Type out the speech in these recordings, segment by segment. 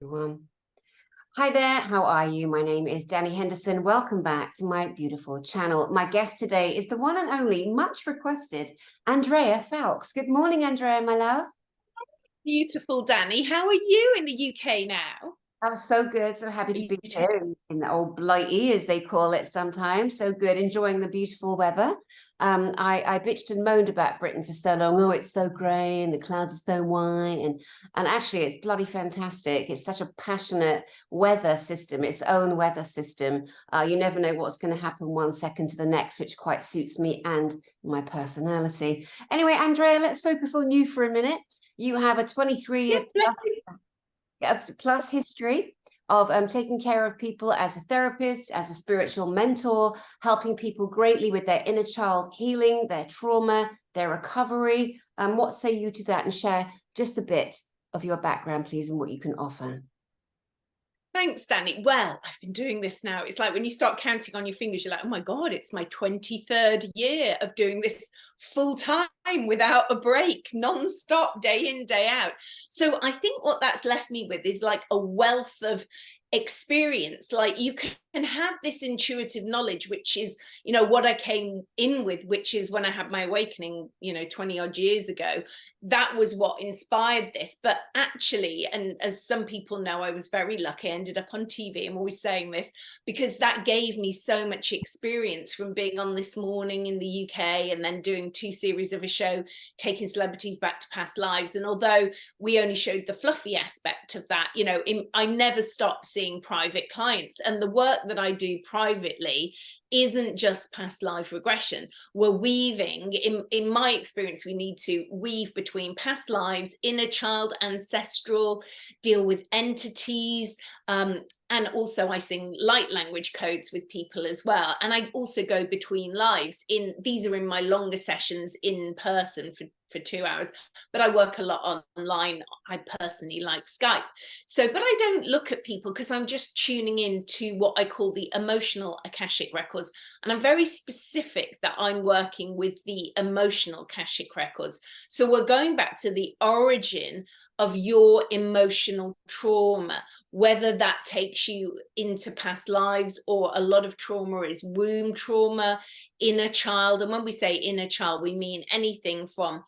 Everyone. Hi there, how are you? My name is Dani Henderson. Welcome back to my beautiful channel. My guest today is the one and only, much requested, Andrea Foulkes. Good morning, Andrea, my love. Beautiful, Dani. How are you in the UK now? Oh, so good. So happy to be here in the old Blighty, as they call it sometimes. So good, enjoying the beautiful weather. I bitched and moaned about Britain for so long. Oh, it's so grey and the clouds are so white. And actually, it's bloody fantastic. It's such a passionate weather system, its own weather system. You never know what's going to happen one second to the next, which quite suits me and my personality. Anyway, Andrea, let's focus on you for a minute. You have a 23-year plus history of taking care of people as a therapist, as a spiritual mentor, helping people greatly with their inner child healing, their trauma, their recovery. What say you to that? And share just a bit of your background, please, and what you can offer. Thanks, Dani. Well, I've been doing this now. It's like when you start counting on your fingers, you're like, oh my God, it's my 23rd year of doing this full time without a break, non-stop, day in, day out. So I think what that's left me with is like a wealth of experience. Like you can have this intuitive knowledge, which is, you know, what I came in with, which is when I had my awakening, you know, 20 odd years ago. That was what inspired this. But actually, and as some people know, I was very lucky. I ended up on TV. I'm always saying this because that gave me so much experience from being on This Morning in the UK and then doing 2 series of a show, taking celebrities back to past lives. And although we only showed the fluffy aspect of that, you know, I never stopped seeing private clients. And the work that I do privately isn't just past life regression. We're weaving, in my experience, we need to weave between past lives, inner child, ancestral, deal with entities, and also I sing light language codes with people as well. And I also go between lives. These are in my longer sessions in person for 2 hours, but I work a lot online. I personally like Skype. So, but I don't look at people because I'm just tuning in to what I call the emotional Akashic records. And I'm very specific that I'm working with the emotional Akashic records. So we're going back to the origin of your emotional trauma, whether that takes you into past lives, or a lot of trauma is womb trauma, inner child. And when we say inner child, we mean anything from,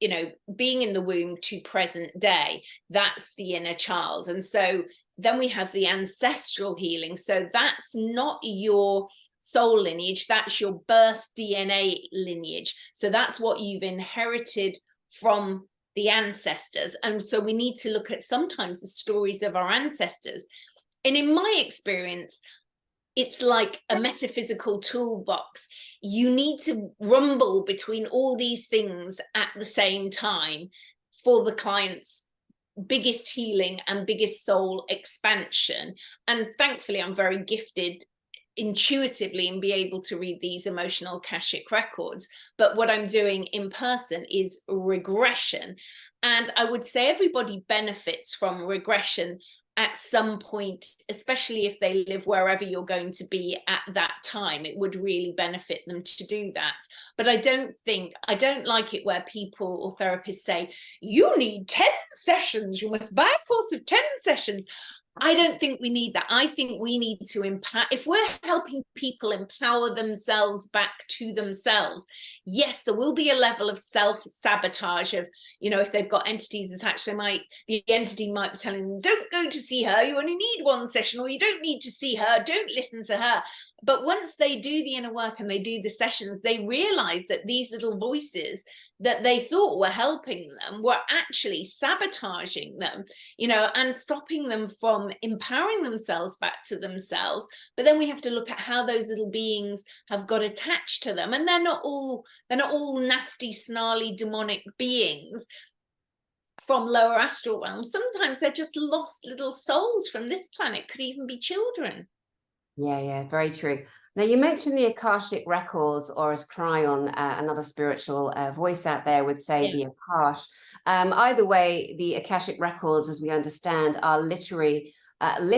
you know, being in the womb to present day. That's the inner child. And so then we have the ancestral healing. So that's not your soul lineage, that's your birth DNA lineage. So that's what you've inherited from the ancestors. And so we need to look at sometimes the stories of our ancestors. And in my experience, it's like a metaphysical toolbox. You need to rumble between all these things at the same time for the client's biggest healing and biggest soul expansion. And thankfully, I'm very gifted intuitively and be able to read these emotional Akashic records. But what I'm doing in person is regression. And I would say everybody benefits from regression at some point, especially if they live wherever you're going to be at that time. It would really benefit them to do that. But I don't like it where people or therapists say, you need 10 sessions, you must buy a course of 10 sessions. I don't think we need that. I think we need to empower. If we're helping people empower themselves back to themselves, yes, there will be a level of self-sabotage of, you know, if they've got entities attached, the entity might be telling them, don't go to see her, you only need 1 session, or you don't need to see her, don't listen to her. But once they do the inner work and they do the sessions, they realize that these little voices that they thought were helping them were actually sabotaging them, you know, and stopping them from empowering themselves back to themselves. But then we have to look at how those little beings have got attached to them. And they're not all nasty, snarly, demonic beings from lower astral realms. Sometimes they're just lost little souls from this planet, could even be children. Yeah, very true. Now, you mentioned the Akashic Records, or as Cryon, another spiritual voice out there would say, the Akash. Either way, the Akashic Records, as we understand, are literally and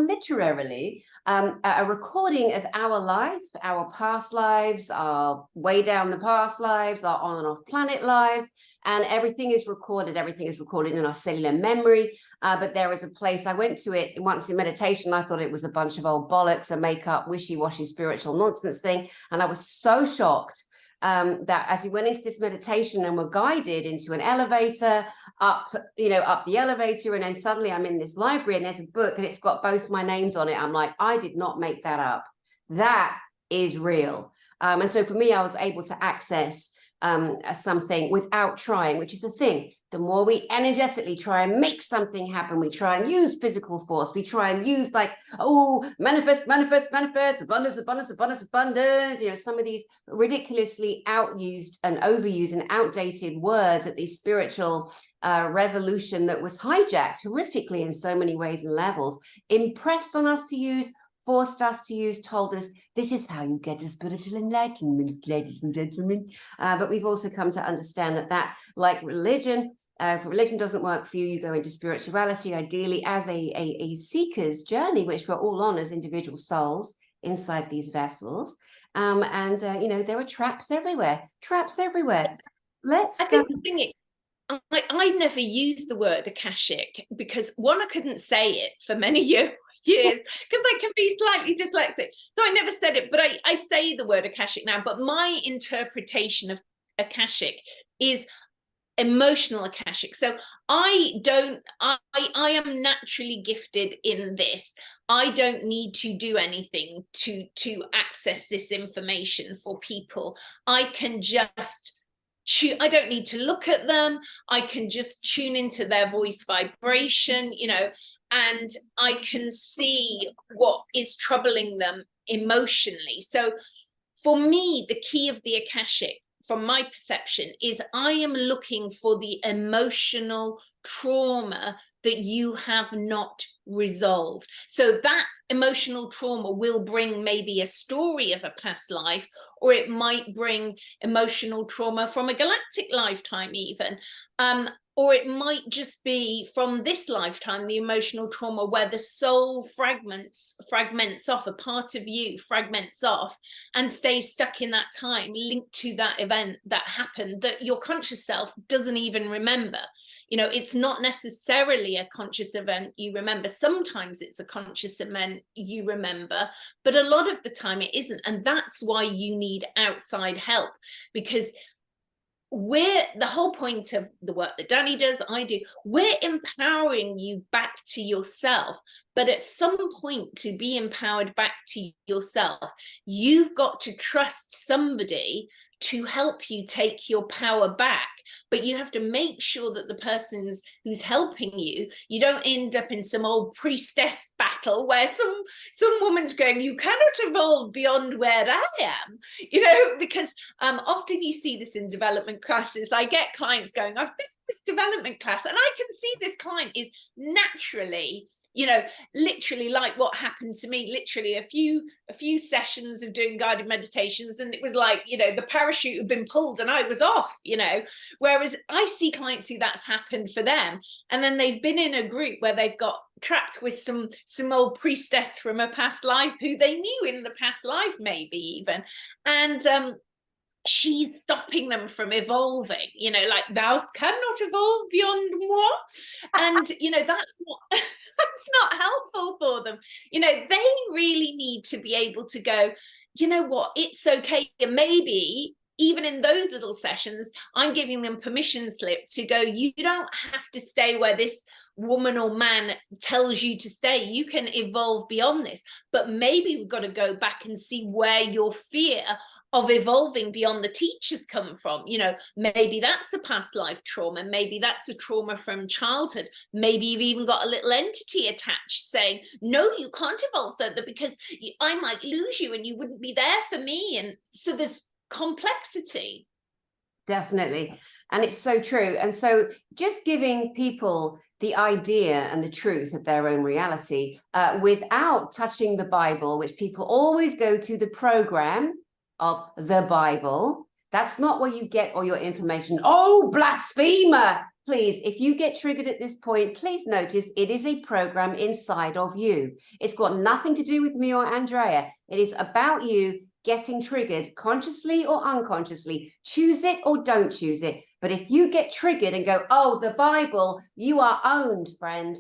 literarily a recording of our life, our past lives, our way down the past lives, our on and off planet lives, and everything is recorded. Everything is recorded in our cellular memory. But there is a place, I went to it once in meditation. I thought it was a bunch of old bollocks, a make-up, wishy-washy spiritual nonsense thing. And I was so shocked that as we went into this meditation and were guided into an elevator, up the elevator, and then suddenly I'm in this library and there's a book and it's got both my names on it. I'm like, I did not make that up. That is real. And so for me, I was able to access something without trying, which is the thing. The more we energetically try and make something happen, we try and use physical force, we try and use like, oh, manifest, abundance, some of these ridiculously outused and overused and outdated words at the spiritual revolution that was hijacked horrifically in so many ways and levels, impressed on us to use, forced us to use, told us this is how you get to spiritual enlightenment, ladies and gentlemen. But we've also come to understand that like religion, if religion doesn't work for you, you go into spirituality, ideally as a seeker's journey, which we're all on as individual souls inside these vessels. There are traps everywhere. Let's I think the thing is, I never used the word Akashic because one, I couldn't say it for many years because I can be slightly dyslexic. So I never said it, but I say the word Akashic now. But my interpretation of Akashic is emotional Akashic. So I am naturally gifted in this. I don't need to do anything to access this information for people. I can just I don't need to look at them. I can just tune into their voice vibration, and I can see what is troubling them emotionally. So for me, the key of the Akashic, from my perception, is I am looking for the emotional trauma that you have not resolved. So that emotional trauma will bring maybe a story of a past life, or it might bring emotional trauma from a galactic lifetime even. Or it might just be from this lifetime, the emotional trauma where the soul fragments off, a part of you fragments off and stays stuck in that time, linked to that event that happened that your conscious self doesn't even remember. It's not necessarily a conscious event you remember. Sometimes it's a conscious event you remember, but a lot of the time it isn't. And that's why you need outside help, because the whole point of the work that Dani does, I do, we're empowering you back to yourself. But at some point, to be empowered back to yourself, you've got to trust somebody to help you take your power back. But you have to make sure that the person who's helping you don't end up in some old priestess battle where some woman's going, you cannot evolve beyond where I am, because often you see this in development classes. I get clients going, I've been in this development class and I can see this client is naturally, literally like what happened to me, literally a few sessions of doing guided meditations, and it was like, the parachute had been pulled and I was off, whereas I see clients who that's happened for them, and then they've been in a group where they've got trapped with some old priestess from a past life who they knew in the past life, maybe even, and she's stopping them from evolving, like thou cannot evolve beyond moi, and that's not helpful for them. They really need to be able to go, what, it's okay. And maybe even in those little sessions, I'm giving them permission slip to go, you don't have to stay where this woman or man tells you to stay. You can evolve beyond this, but maybe we've got to go back and see where your fear of evolving beyond the teachers come from. Maybe that's a past life trauma, maybe that's a trauma from childhood, maybe you've even got a little entity attached saying, no, you can't evolve further because I might lose you and you wouldn't be there for me. And so there's complexity. Definitely. And it's so true. And so just giving people the idea and the truth of their own reality without touching the Bible, which people always go to the program of the Bible. That's not where you get all your information. Oh, blasphemer. Please, if you get triggered at this point, please notice it is a program inside of you. It's got nothing to do with me or Andrea. It is about you getting triggered, consciously or unconsciously. Choose it or don't choose it. But if you get triggered and go, oh, the Bible, you are owned, friend.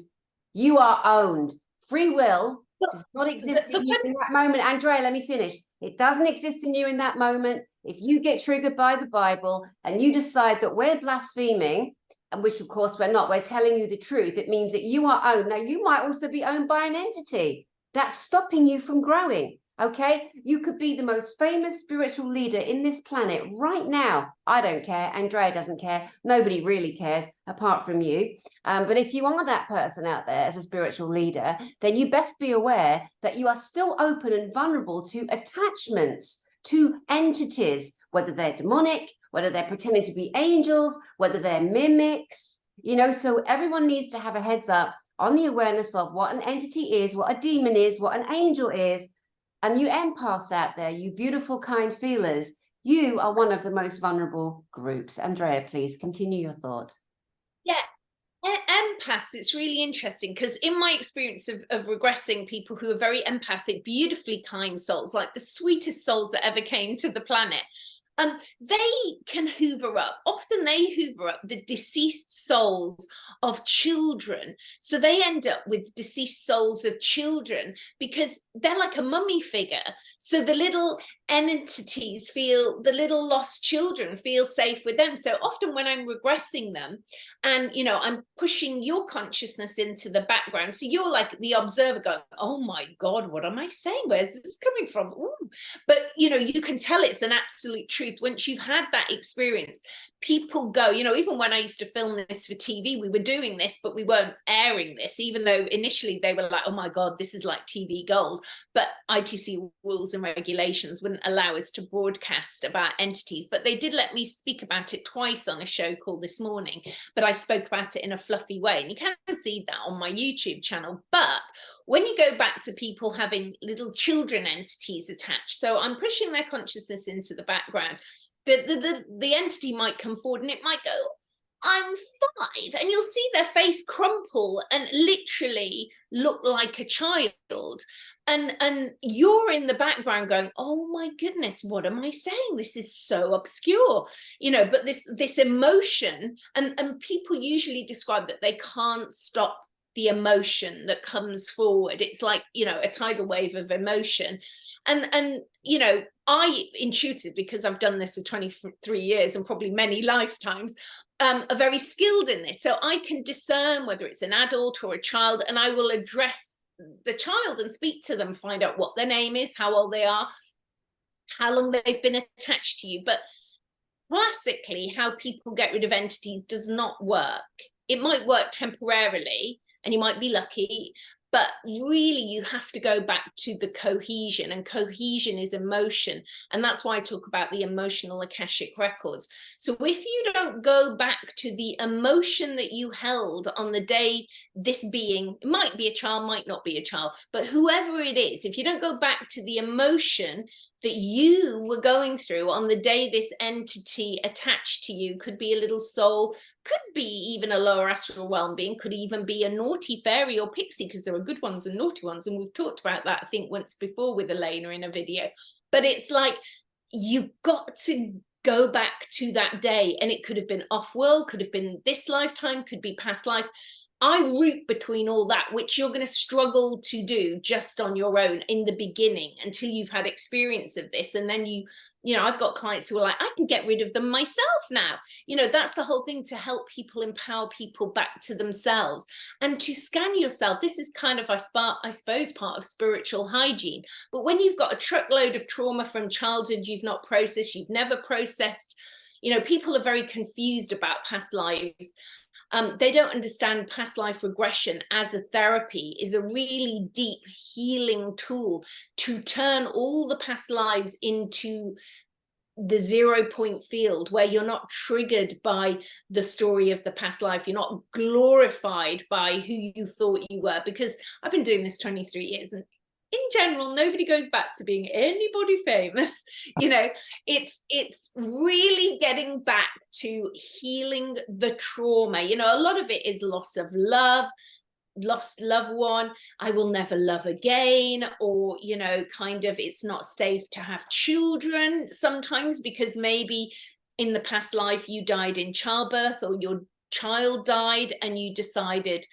You are owned. Free will does not exist in you in that moment. Andrea, let me finish. It doesn't exist in you in that moment. If you get triggered by the Bible and you decide that we're blaspheming, and which of course we're not, we're telling you the truth, it means that you are owned. Now, you might also be owned by an entity that's stopping you from growing. Okay, you could be the most famous spiritual leader in this planet right now. I don't care. Andrea doesn't care. Nobody really cares apart from you. But if you are that person out there as a spiritual leader, then you best be aware that you are still open and vulnerable to attachments, to entities, whether they're demonic, whether they're pretending to be angels, whether they're mimics, you know. So everyone needs to have a heads up on the awareness of what an entity is, what a demon is, what an angel is. And you empaths out there, you beautiful, kind feelers, you are one of the most vulnerable groups. Andrea, please continue your thought. Yeah, empaths, it's really interesting because in my experience of regressing people who are very empathic, beautifully kind souls, like the sweetest souls that ever came to the planet, they can hoover up, often they hoover up the deceased souls of children. So they end up with deceased souls of children because they're like a mummy figure. So the little entities feel, the little lost children feel safe with them. So often when I'm regressing them and, you know, I'm pushing your consciousness into the background. So you're like the observer going, oh my God, what am I saying? Where's this coming from? Ooh. But, you know, you can tell it's an absolute truth. Once you've had that experience, people go, you know, even when I used to film this for TV, we were doing this, but we weren't airing this, even though initially they were like, oh my God, this is like TV gold. But ITC rules and regulations wouldn't allow us to broadcast about entities, but they did let me speak about it twice on a show called This Morning, but I spoke about it in a fluffy way, and you can see that on my YouTube channel. But when you go back to people having little children entities attached, so I'm pushing their consciousness into the background, the entity might come forward and it might go, I'm 5, and you'll see their face crumple and literally look like a child, and you're in the background going, oh my goodness, what am I saying? This is so obscure, you know. But this emotion, and people usually describe that they can't stop the emotion that comes forward. It's like, you know, a tidal wave of emotion, and you know, I intuitive, because I've done this for 23 years and probably many lifetimes, are very skilled in this. So I can discern whether it's an adult or a child, and I will address the child and speak to them, find out what their name is, how old they are, how long they've been attached to you. But classically, how people get rid of entities does not work. It might work temporarily and you might be lucky, but really you have to go back to the cohesion, and cohesion is emotion. And that's why I talk about the emotional Akashic records. So if you don't go back to the emotion that you held on the day this being, it might be a child, might not be a child, but whoever it is, if you don't go back to the emotion that you were going through on the day this entity attached to you, could be a little soul, could be even a lower astral realm being, could even be a naughty fairy or pixie, because there are good ones and naughty ones, and we've talked about that I think once before with Elena in a video. But it's like, you've got to go back to that day, and it could have been off-world, could have been this lifetime, could be past life. I root between all that, which you're going to struggle to do just on your own in the beginning until you've had experience of this. And then you know, I've got clients who are like, I can get rid of them myself now. You know, that's the whole thing, to help people, empower people back to themselves and to scan yourself. This is kind of, I suppose, part of spiritual hygiene. But when you've got a truckload of trauma from childhood you've not processed, you've never processed, you know, people are very confused about past lives. They don't understand past life regression as a therapy is a really deep healing tool to turn all the past lives into the 0 point field, where you're not triggered by the story of the past life. You're not glorified by who you thought you were, because I've been doing this 23 years and in general, nobody goes back to being anybody famous. You know, it's really getting back to healing the trauma. You know, a lot of it is loss of love, lost loved one, I will never love again, or, you know, kind of it's not safe to have children sometimes because maybe in the past life you died in childbirth or your child died and you decided,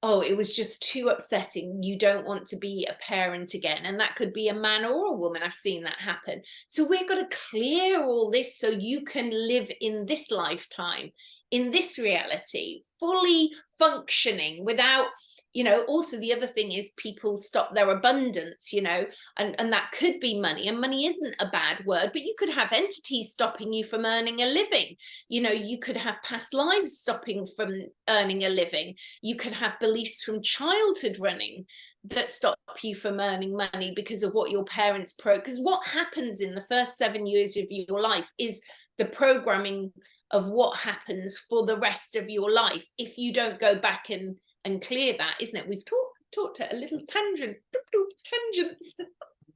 oh, it was just too upsetting, you don't want to be a parent again. And that could be a man or a woman. I've seen that happen. So we've got to clear all this so you can live in this lifetime, in this reality, fully functioning without, you know. Also the other thing is people stop their abundance, you know, and that could be money, and money isn't a bad word, but you could have entities stopping you from earning a living. You know, you could have past lives stopping from earning a living. You could have beliefs from childhood running that stop you from earning money because of what your parents because what happens in the first 7 years of your life is the programming of what happens for the rest of your life if you don't go back and clear that, isn't it? We've talked at a little tangents.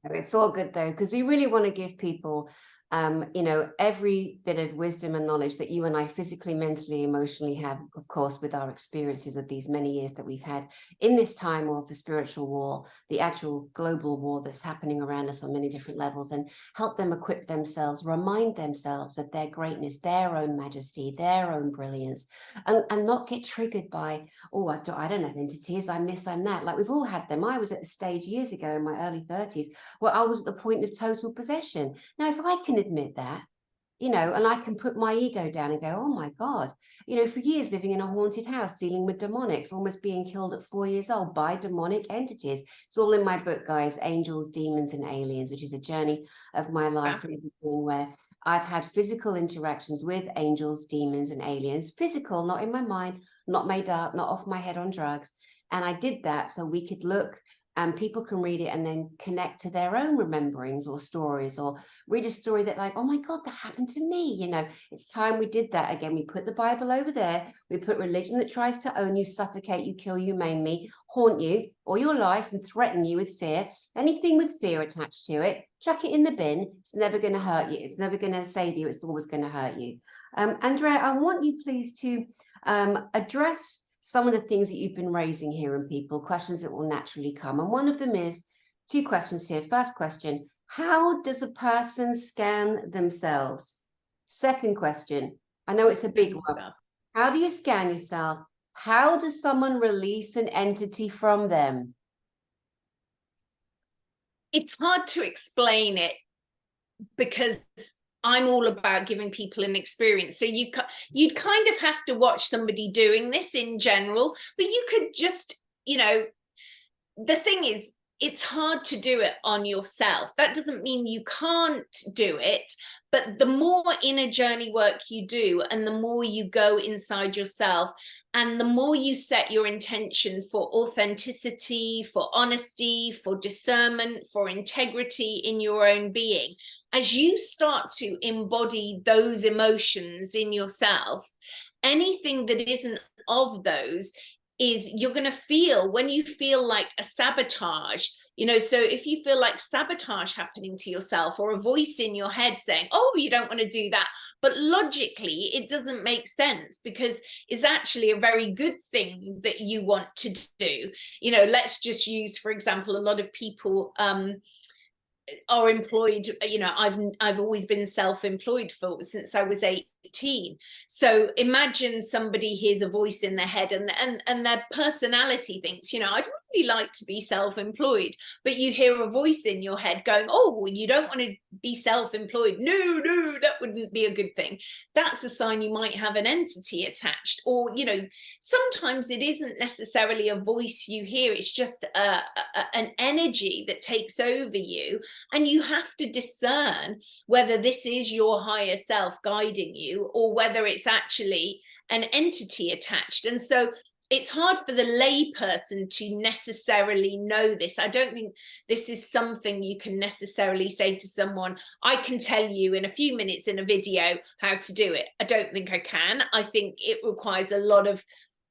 It's all good though, because we really want to give people you know, every bit of wisdom and knowledge that you and I physically, mentally, emotionally have, of course, with our experiences of these many years that we've had in this time of the spiritual war, the actual global war that's happening around us on many different levels, and help them equip themselves, remind themselves of their greatness, their own majesty, their own brilliance, and not get triggered by, oh, I don't have entities, I'm this, I'm that. Like we've all had them. I was at the stage years ago in my early 30s where I was at the point of total possession. Now, if I can admit that, you know, and I can put my ego down and go, oh my God, you know, for years living in a haunted house, dealing with demonics, almost being killed at 4 years old by demonic entities. It's all in my book, guys, Angels, Demons and Aliens, which is a journey of my life from the beginning where I've had physical interactions with angels, demons and aliens, physical, not in my mind, not made up, not off my head on drugs. And I did that so we could look and people can read it and then connect to their own rememberings or stories, or read a story that like, oh my God, that happened to me. You know, it's time we did that again. We put the Bible over there. We put religion that tries to own you, suffocate you, kill you, maim me, haunt you all your life and threaten you with fear. Anything with fear attached to it, chuck it in the bin. It's never going to hurt you. It's never going to save you. It's always going to hurt you. Andrea, I want you please to address some of the things that you've been raising here in people, questions that will naturally come. And one of them is, 2 questions here. First question, how does a person scan themselves? Second question, I know it's a big one. How do you scan yourself? How does someone release an entity from them? It's hard to explain it because I'm all about giving people an experience. So you'd kind of have to watch somebody doing this in general, but you could just, you know, the thing is, it's hard to do it on yourself. That doesn't mean you can't do it, but the more inner journey work you do and the more you go inside yourself and the more you set your intention for authenticity, for honesty, for discernment, for integrity in your own being, as you start to embody those emotions in yourself, anything that isn't of those is you're going to feel when you feel like a sabotage, you know. So if you feel like sabotage happening to yourself or a voice in your head saying, oh, you don't want to do that, but logically it doesn't make sense because it's actually a very good thing that you want to do. You know, let's just use, for example, a lot of people are employed, you know, I've always been self-employed since I was 18. So imagine somebody hears a voice in their head and their personality thinks, you know, I'd really like to be self-employed, but you hear a voice in your head going, oh, you don't want to be self-employed. No, that wouldn't be a good thing. That's a sign you might have an entity attached. Or, you know, sometimes it isn't necessarily a voice you hear, it's just an energy that takes over you. And you have to discern whether this is your higher self guiding you or whether it's actually an entity attached. And so it's hard for the lay person to necessarily know this. I don't think this is something you can necessarily say to someone, I can tell you in a few minutes in a video how to do it. I don't think I can. I think it requires a lot of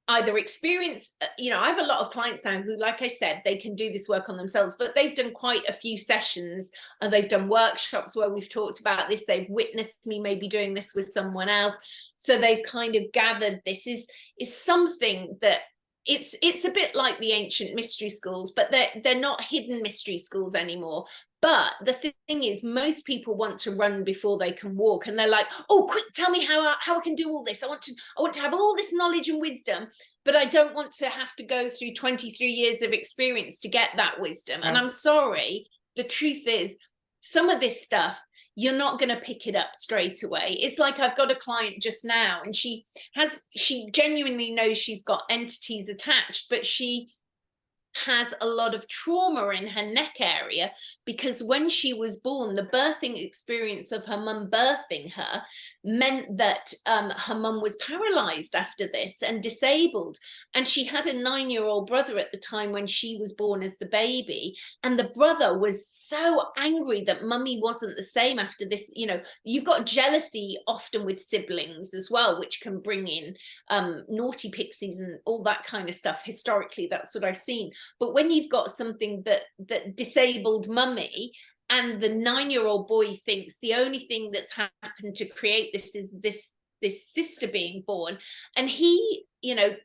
either experience, you know, I have a lot of clients now who, like I said, they can do this work on themselves, but they've done quite a few sessions and they've done workshops where we've talked about this. They've witnessed me maybe doing this with someone else. So they've kind of gathered this is something that it's a bit like the ancient mystery schools, but they're not hidden mystery schools anymore. But the thing is, most people want to run before they can walk, and they're like, oh, quick, tell me how I can do all this. I want to have all this knowledge and wisdom, but I don't want to have to go through 23 years of experience to get that wisdom. And I'm sorry, the truth is, some of this stuff, you're not going to pick it up straight away. It's like, I've got a client just now, and she genuinely knows she's got entities attached, but she has a lot of trauma in her neck area, because when she was born, the birthing experience of her mum birthing her meant that her mum was paralyzed after this and disabled, and she had a 9-year-old brother at the time when she was born as the baby, and the brother was so angry that mummy wasn't the same after this. You know, you've got jealousy often with siblings as well, which can bring in naughty pixies and all that kind of stuff. Historically, that's what I've seen. But when you've got something that disabled mummy, and the 9-year-old boy thinks the only thing that's happened to create this is this sister being born, and he, you know,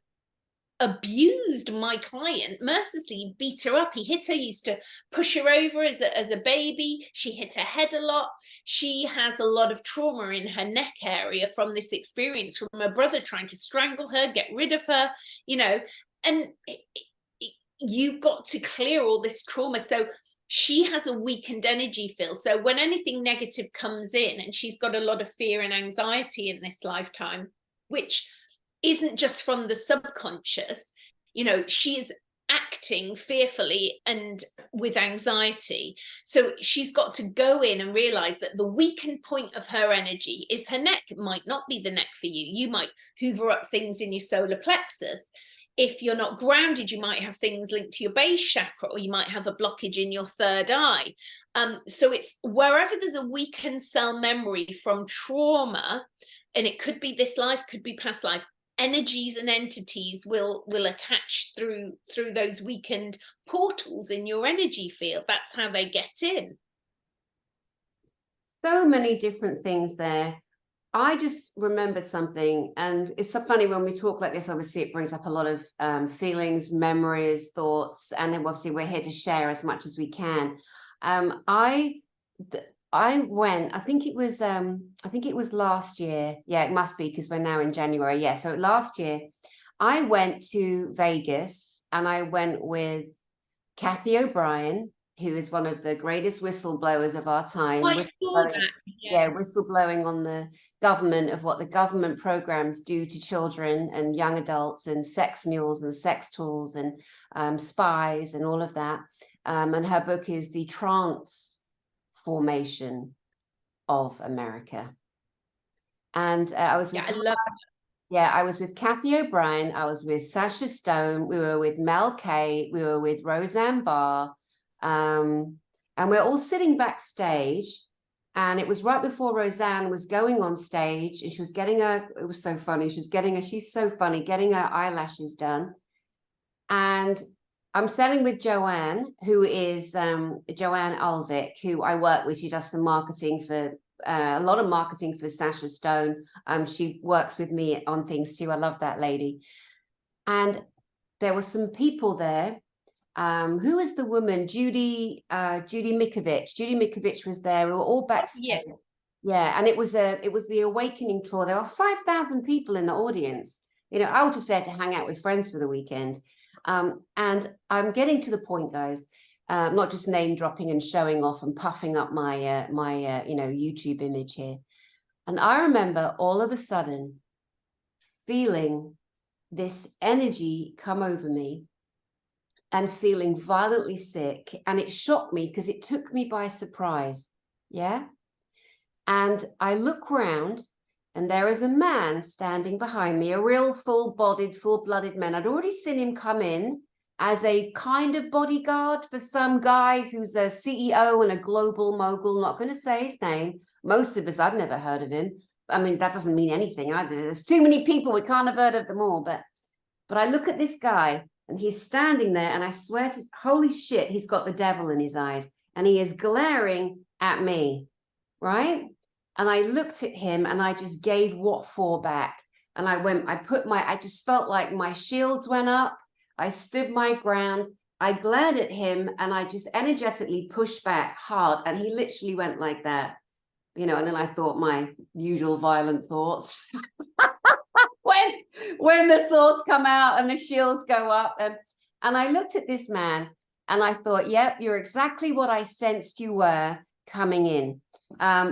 abused my client mercilessly, beat her up. He hit her, used to push her over as a baby. She hit her head a lot. She has a lot of trauma in her neck area from this experience, from her brother trying to strangle her, get rid of her, you know, and you've got to clear all this trauma. So she has a weakened energy field. So when anything negative comes in, and she's got a lot of fear and anxiety in this lifetime, which isn't just from the subconscious, you know, she is acting fearfully and with anxiety. So she's got to go in and realize that the weakened point of her energy is her neck. It might not be the neck for you. You might hoover up things in your solar plexus. If you're not grounded, you might have things linked to your base chakra, or you might have a blockage in your third eye. So it's wherever there's a weakened cell memory from trauma, and it could be this life, could be past life, energies and entities will attach through those weakened portals in your energy field. That's how they get in. So many different things there. I just remembered something, and it's so funny when we talk like this. Obviously, it brings up a lot of feelings, memories, thoughts, and then obviously we're here to share as much as we can. I went, I think it was last year. Yeah, it must be, because we're now in January. Yeah, so last year I went to Vegas, and I went with Kathy O'Brien, who is one of the greatest whistleblowers of our time. I saw that. Yeah, whistleblowing on the government, of what the government programs do to children and young adults, and sex mules and sex tools and spies and all of that. And her book is The Transformation of America. And I was with, I love that. Yeah, I was with Kathy O'Brien, I was with Sasha Stone, we were with Mel Kay, we were with Roseanne Barr, and we're all sitting backstage. And it was right before Roseanne was going on stage, and she was getting it was so funny, she's so funny, getting her eyelashes done. And I'm standing with Joanne, who is Joanne Alvik, who I work with. She does some marketing for a lot of marketing for Sasha Stone. She works with me on things too. I love that lady. And there were some people there. Who was the woman? Judy Mikovich. Judy Mikovich was there. We were all backstage. Yeah, and it was the Awakening tour. There were 5,000 people in the audience. You know, I was just there to hang out with friends for the weekend. And I'm getting to the point, guys. Not just name dropping and showing off and puffing up my you know, YouTube image here. And I remember all of a sudden feeling this energy come over me, and feeling violently sick, and it shocked me because it took me by surprise. Yeah. And I look around, and there is a man standing behind me, a real full-bodied, full-blooded man. I'd already seen him come in as a kind of bodyguard for some guy who's a CEO and a global mogul. Not going to say his name. Most of us, I've never heard of him. I mean, that doesn't mean anything either. There's too many people, we can't have heard of them all. But I look at this guy, and he's standing there, and I swear to, holy shit, he's got the devil in his eyes, and he is glaring at me, right? And I looked at him, and I just gave what for back. And I just felt like my shields went up. I stood my ground. I glared at him and I just energetically pushed back hard. And he literally went like that, you know, and then I thought my usual violent thoughts. when the swords come out and the shields go up. And I looked at this man and I thought, yep, you're exactly what I sensed you were coming in.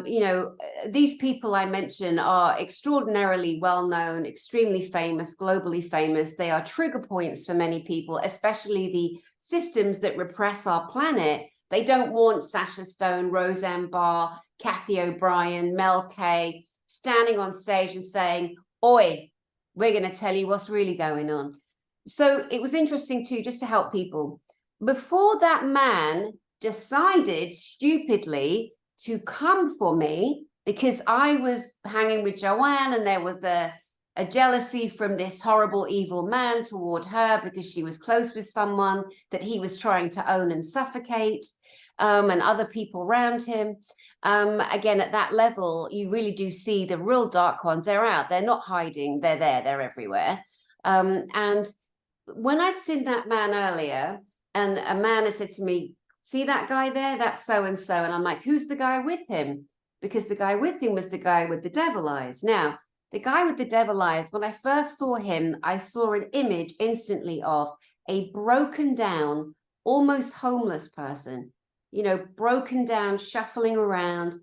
You know, these people I mentioned are extraordinarily well-known, extremely famous, globally famous. They are trigger points for many people, especially the systems that repress our planet. They don't want Sasha Stone, Roseanne Barr, Kathy O'Brien, Mel K standing on stage and saying, oi, we're going to tell you what's really going on. So it was interesting too, just to help people. Before that man decided stupidly to come for me, because I was hanging with Joanne and there was a jealousy from this horrible, evil man toward her because she was close with someone that he was trying to own and suffocate, and other people around him. Again, at that level, you really do see the real dark ones. They're out. They're not hiding. They're there. They're everywhere. And when I'd seen that man earlier, and a man had said to me, see that guy there? That's so-and-so. And I'm like, who's the guy with him? Because the guy with him was the guy with the devil eyes. Now, the guy with the devil eyes, when I first saw him, I saw an image instantly of a broken down, almost homeless person, you know, broken down, shuffling around,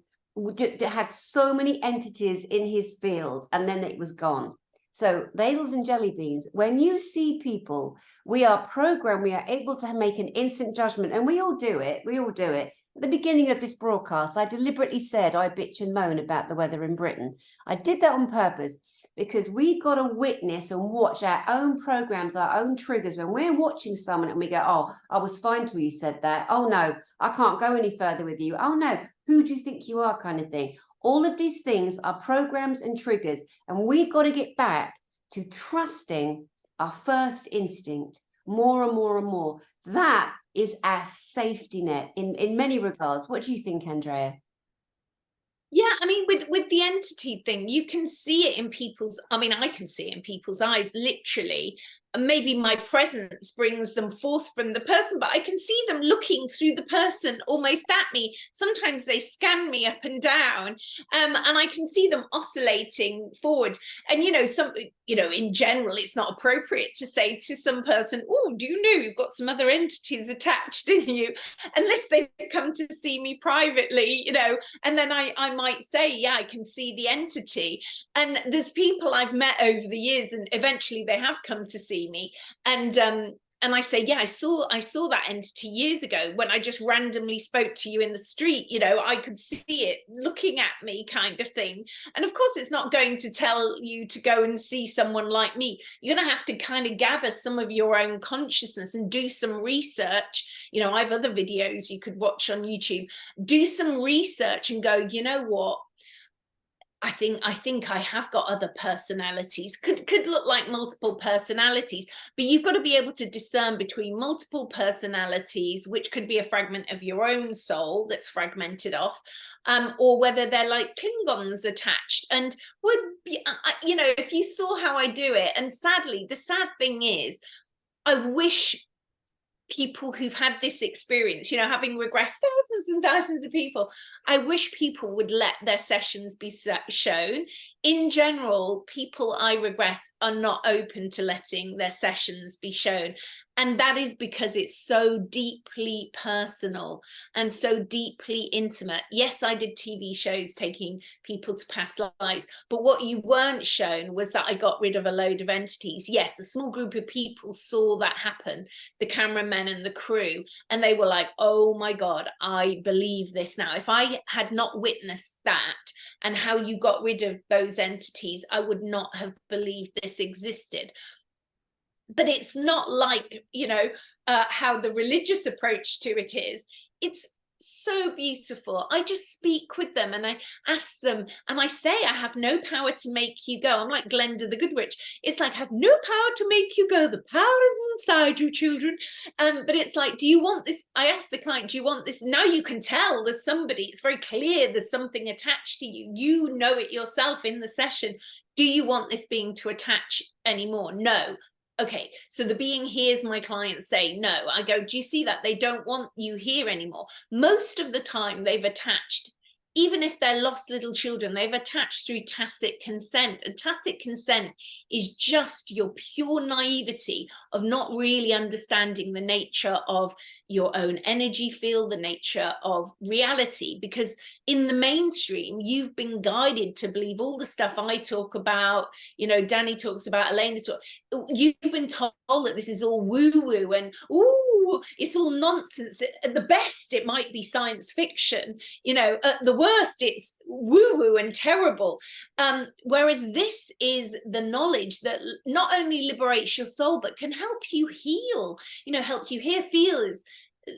had so many entities in his field, and then it was gone. So ladles and jelly beans, when you see people, we are programmed, we are able to make an instant judgment, and we all do it. At the beginning of this broadcast, I deliberately said I bitch and moan about the weather in Britain. I did that on purpose because we've got to witness and watch our own programs, our own triggers. When we're watching someone and we go, oh, I was fine till you said that. Oh, no, I can't go any further with you. Oh, no, who do you think you are, kind of thing. All of these things are programs and triggers, and we've got to get back to trusting our first instinct more and more and more. That is our safety net in many regards. What do you think, Andrea? Yeah, I mean, with the entity thing, you can see it in people's, I mean, I can see it in people's eyes, literally. And maybe my presence brings them forth from the person, but I can see them looking through the person almost at me. Sometimes they scan me up and down, and I can see them oscillating forward. And, you know, in general, it's not appropriate to say to some person, oh, do you know you've got some other entities attached in you? Unless they've come to see me privately, you know, and then I might say, yeah, I can see the entity. And there's people I've met over the years, and eventually they have come to see me, and I say, yeah, I saw that entity years ago when I just randomly spoke to you in the street. You know, I could see it looking at me, kind of thing. And of course, it's not going to tell you to go and see someone like me. You're going to have to kind of gather some of your own consciousness and do some research. You know, I have other videos you could watch on YouTube. Do some research and go, you know what? I think I have got other personalities, could look like multiple personalities, but you've got to be able to discern between multiple personalities, which could be a fragment of your own soul that's fragmented off, or whether they're like Klingons attached. And would be, you know, if you saw how I do it, and sadly, the sad thing is, I wish people who've had this experience, you know, having regressed thousands and thousands of people, I wish people would let their sessions be shown. In general, people I regress are not open to letting their sessions be shown. And that is because it's so deeply personal and so deeply intimate. Yes, I did TV shows taking people to past lives, but what you weren't shown was that I got rid of a load of entities. Yes, a small group of people saw that happen, the cameramen and the crew, and they were like, oh my God, I believe this now. If I had not witnessed that and how you got rid of those entities, I would not have believed this existed. But it's not like, you know, how the religious approach to it is. It's so beautiful. I just speak with them and I ask them, and I say, I have no power to make you go. I'm like Glenda the Good Witch. It's like, I have no power to make you go. The power is inside you, children. But it's like, do you want this? I ask the client, do you want this? Now you can tell there's somebody, it's very clear there's something attached to you. You know it yourself in the session. Do you want this being to attach anymore? No. okay, so the being hears my client say no. I go, do you see that? They don't want you here anymore. Most of the time they've attached, even if they're lost little children, they've attached through tacit consent. And tacit consent is just your pure naivety of not really understanding the nature of your own energy field, the nature of reality. Because in the mainstream, you've been guided to believe all the stuff I talk about, you know, Dani talks about, Elena talks, you've been told that this is all woo-woo and ooh, it's all nonsense. At the best, it might be science fiction, you know, at the worst, it's woo-woo and terrible. Whereas this is the knowledge that not only liberates your soul, but can help you heal, you know, help you hear feels,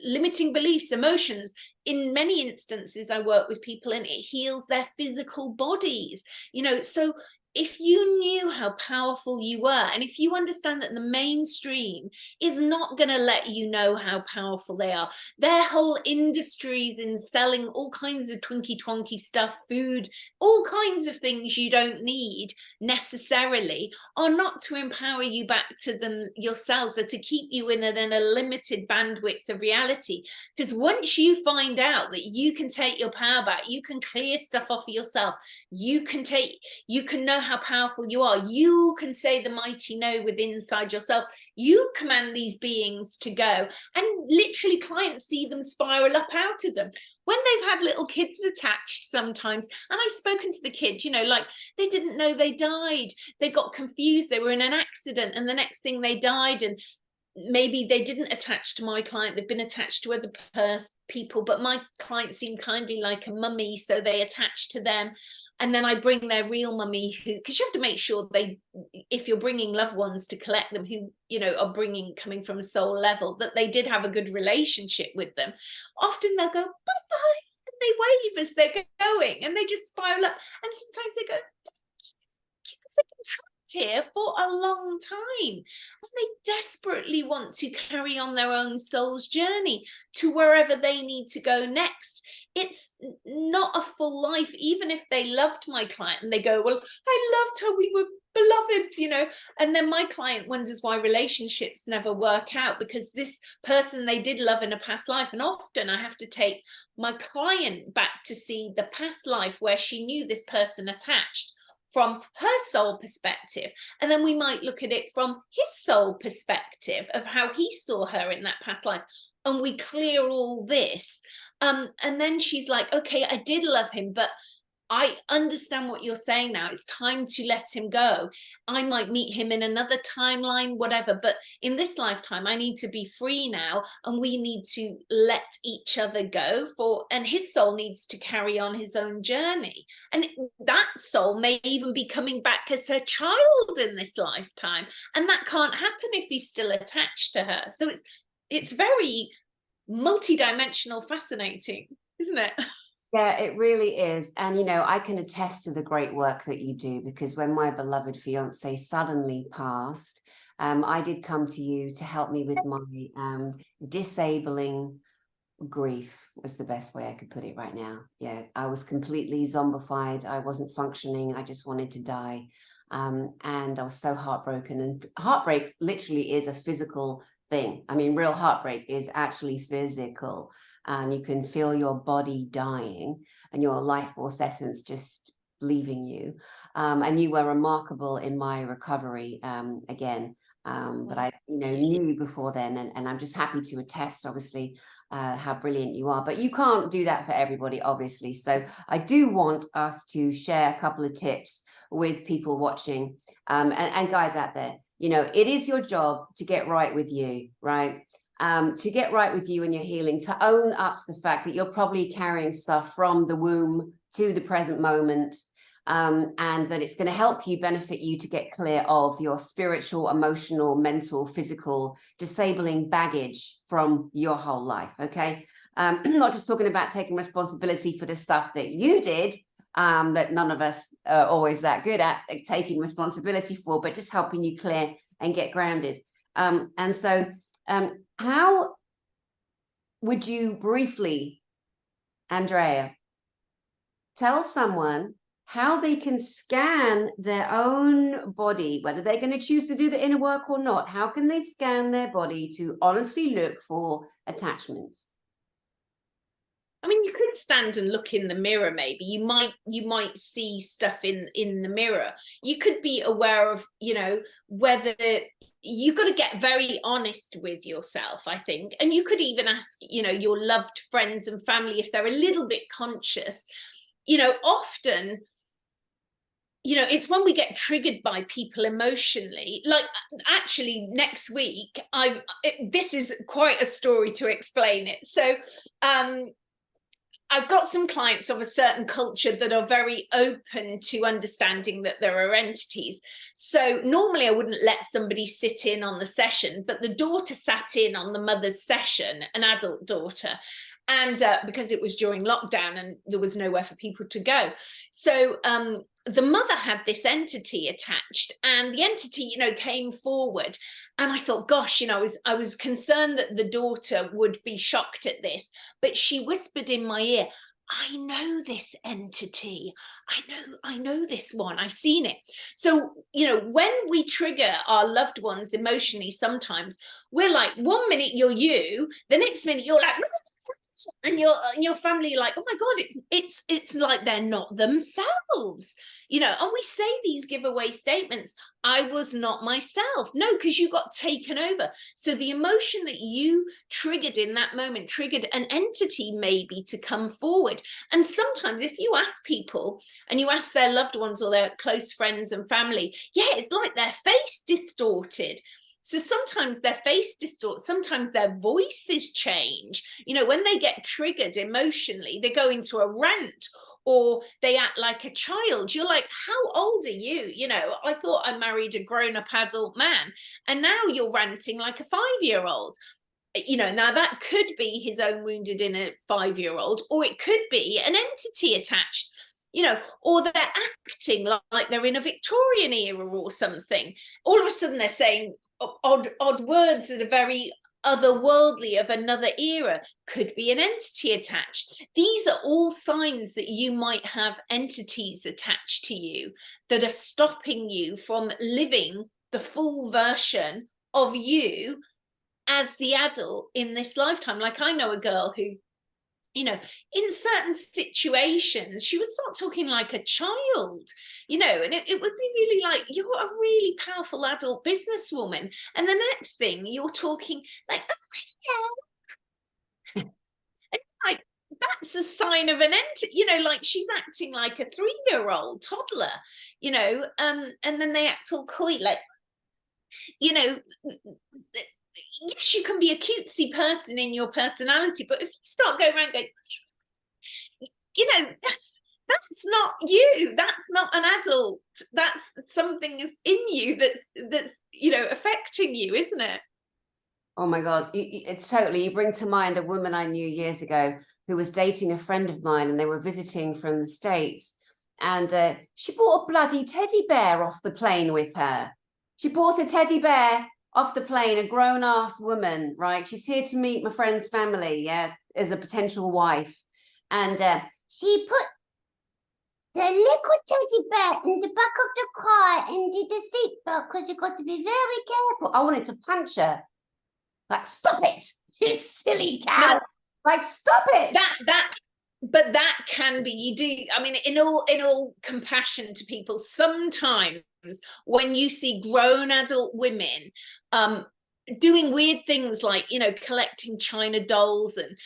limiting beliefs, emotions. In many instances, I work with people and it heals their physical bodies, you know. So if you knew how powerful you were, and if you understand that the mainstream is not going to let you know how powerful they are, their whole industries in selling all kinds of twinky twonky stuff, food, all kinds of things you don't need necessarily, are not to empower you back to them yourselves, or to keep you in a limited bandwidth of reality. Because once you find out that you can take your power back, you can clear stuff off of yourself, you can know how powerful you are, you can say the mighty no within inside yourself, you command these beings to go, and literally clients see them spiral up out of them. When they've had little kids attached sometimes, and I've spoken to the kids, you know, like they didn't know they died, they got confused, they were in an accident, and the next thing they died. And maybe they didn't attach to my client, they've been attached to other people, but my client seemed kindly like a mummy, so they attached to them. And then I bring their real mummy, who, because you have to make sure they, if you're bringing loved ones to collect them who, you know, are coming from a soul level, that they did have a good relationship with them. Often they'll go bye-bye, and they wave as they're going, and they just spiral up. And sometimes they go, here for a long time, and they desperately want to carry on their own soul's journey to wherever they need to go next. It's not a full life, even if they loved my client and they go, well, I loved her, we were beloveds, you know. And then my client wonders why relationships never work out, because this person they did love in a past life. And often I have to take my client back to see the past life where she knew this person attached, from her soul perspective, and then we might look at it from his soul perspective of how he saw her in that past life, and we clear all this, and then she's like, okay, I did love him, but I understand what you're saying now. It's time to let him go. I might meet him in another timeline, whatever, but in this lifetime, I need to be free now, and we need to let each other go and his soul needs to carry on his own journey. And that soul may even be coming back as her child in this lifetime. And that can't happen if he's still attached to her. So it's very multidimensional, fascinating, isn't it? Yeah, it really is. And, you know, I can attest to the great work that you do, because when my beloved fiance suddenly passed, I did come to you to help me with my disabling grief, was the best way I could put it right now. Yeah, I was completely zombified. I wasn't functioning. I just wanted to die. And I was so heartbroken. And heartbreak literally is a physical thing. I mean, real heartbreak is actually physical. And you can feel your body dying and your life force essence just leaving you. And you were remarkable in my recovery again. But I, you know, knew before then, and I'm just happy to attest, obviously, how brilliant you are. But you can't do that for everybody, obviously. So I do want us to share a couple of tips with people watching, and guys out there. You know, it is your job to get right with you, right? To get right with you and your healing, to own up to the fact that you're probably carrying stuff from the womb to the present moment, and that it's going to help you, benefit you to get clear of your spiritual, emotional, mental, physical, disabling baggage from your whole life, okay? Not just talking about taking responsibility for the stuff that you did, that none of us are always that good at taking responsibility for, but just helping you clear and get grounded. And so how would you briefly, Andrea, tell someone how they can scan their own body, whether they're going to choose to do the inner work or not. How can they scan their body to honestly look for attachments? I mean, you could stand and look in the mirror. Maybe you might see stuff in the mirror. You could be aware of, you know, whether you've got to get very honest with yourself, I think. And you could even ask, you know, your loved friends and family if they're a little bit conscious. You know, often, you know, it's when we get triggered by people emotionally. Like, actually, next week, this is quite a story to explain it. So I've got some clients of a certain culture that are very open to understanding that there are entities. So normally I wouldn't let somebody sit in on the session, but the daughter sat in on the mother's session, an adult daughter, and because it was during lockdown and there was nowhere for people to go. So the mother had this entity attached, and the entity, you know, came forward. And I thought, gosh, you know, I was concerned that the daughter would be shocked at this, but she whispered in my ear, I know this entity. I know this one. I've seen it. So, you know, when we trigger our loved ones emotionally, sometimes we're like, 1 minute you're you, the next minute you're like, and your family like, oh my god, it's like they're not themselves, you know. And we say these giveaway statements, I was not myself. No, because you got taken over. So the emotion that you triggered in that moment triggered an entity maybe to come forward. And sometimes if you ask people and you ask their loved ones or their close friends and family, yeah, it's like their face distorted. So sometimes their face distorts, sometimes their voices change. You know, when they get triggered emotionally, they go into a rant or they act like a child. You're like, how old are you? You know, I thought I married a grown-up adult man, and now you're ranting like a 5-year-old. You know, now that could be his own wounded inner 5-year-old, or it could be an entity attached. You know, or they're acting like they're in a Victorian era or something. All of a sudden they're saying odd words that are very otherworldly, of another era. Could be an entity attached. These are all signs that you might have entities attached to you that are stopping you from living the full version of you as the adult in this lifetime. Like, I know a girl who, you know, in certain situations, she would start talking like a child, you know, and it would be really like, you're a really powerful adult businesswoman. And the next thing you're talking like, oh, yeah. And like, that's a sign of an entity, you know, like she's acting like a 3-year-old toddler, you know, and then they act all coy, like, you know, yes, you can be a cutesy person in your personality, but if you start going around going, you know, that's not you. That's not an adult. That's something that's in you that's you know, affecting you, isn't it? Oh my God, it's totally, you bring to mind a woman I knew years ago who was dating a friend of mine, and they were visiting from the States, and she bought a bloody teddy bear off the plane with her. She bought a teddy bear off the plane, a grown-ass woman, right? She's here to meet my friend's family, yeah, as a potential wife. And she put the little teddy bear in the back of the car and did the seatbelt because you got to be very careful. I wanted to punch her. Like, stop it, you silly cow. No, like, stop it. But that can be, you do, I mean, in all compassion to people, sometimes when you see grown adult women doing weird things like, you know, collecting China dolls, and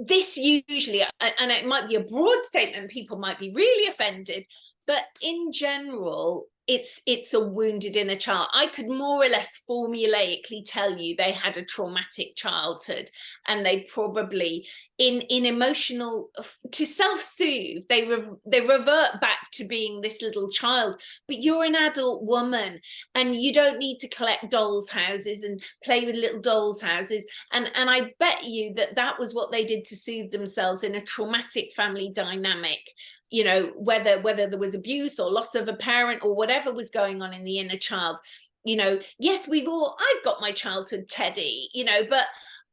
this usually, and it might be a broad statement, people might be really offended, but in general, it's a wounded inner child. I could more or less formulaically tell you they had a traumatic childhood, and they probably in emotional, to self-soothe, they revert back to being this little child. But you're an adult woman, and you don't need to collect dolls' houses and play with little dolls' houses. And I bet you that was what they did to soothe themselves in a traumatic family dynamic. You know, whether there was abuse or loss of a parent or whatever was going on in the inner child. You know, yes, I've got my childhood teddy, you know, but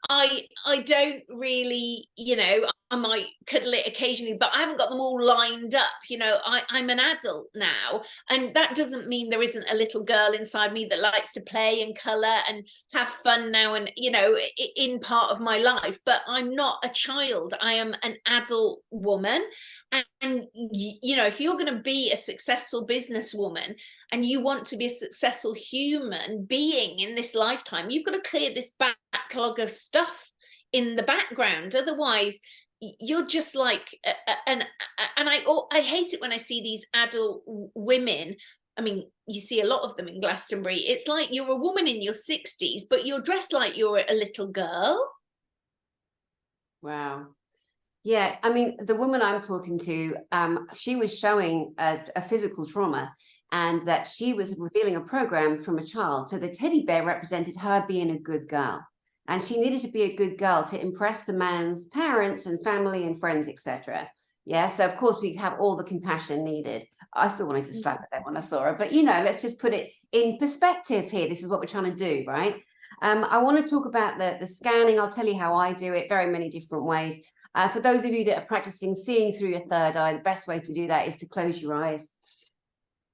I don't really, you know, I might cuddle it occasionally, but I haven't got them all lined up. You know, I'm an adult now, and that doesn't mean there isn't a little girl inside me that likes to play and colour and have fun now, and, you know, in part of my life. But I'm not a child. I am an adult woman. And you know, if you're going to be a successful businesswoman and you want to be a successful human being in this lifetime, you've got to clear this backlog of stuff in the background. Otherwise, you're just like, and I hate it when I see these adult women. I mean, you see a lot of them in Glastonbury. It's like you're a woman in your 60s, but you're dressed like you're a little girl. Wow. Yeah, I mean, the woman I'm talking to, she was showing a physical trauma, and that she was revealing a program from a child. So the teddy bear represented her being a good girl, and she needed to be a good girl to impress the man's parents and family and friends, etc. Yeah, so of course we have all the compassion needed. I still wanted to slap at that when I saw her, but you know, let's just put it in perspective here. This is what we're trying to do, right? I want to talk about the scanning. I'll tell you how I do it, very many different ways. For those of you that are practicing seeing through your third eye, the best way to do that is to close your eyes,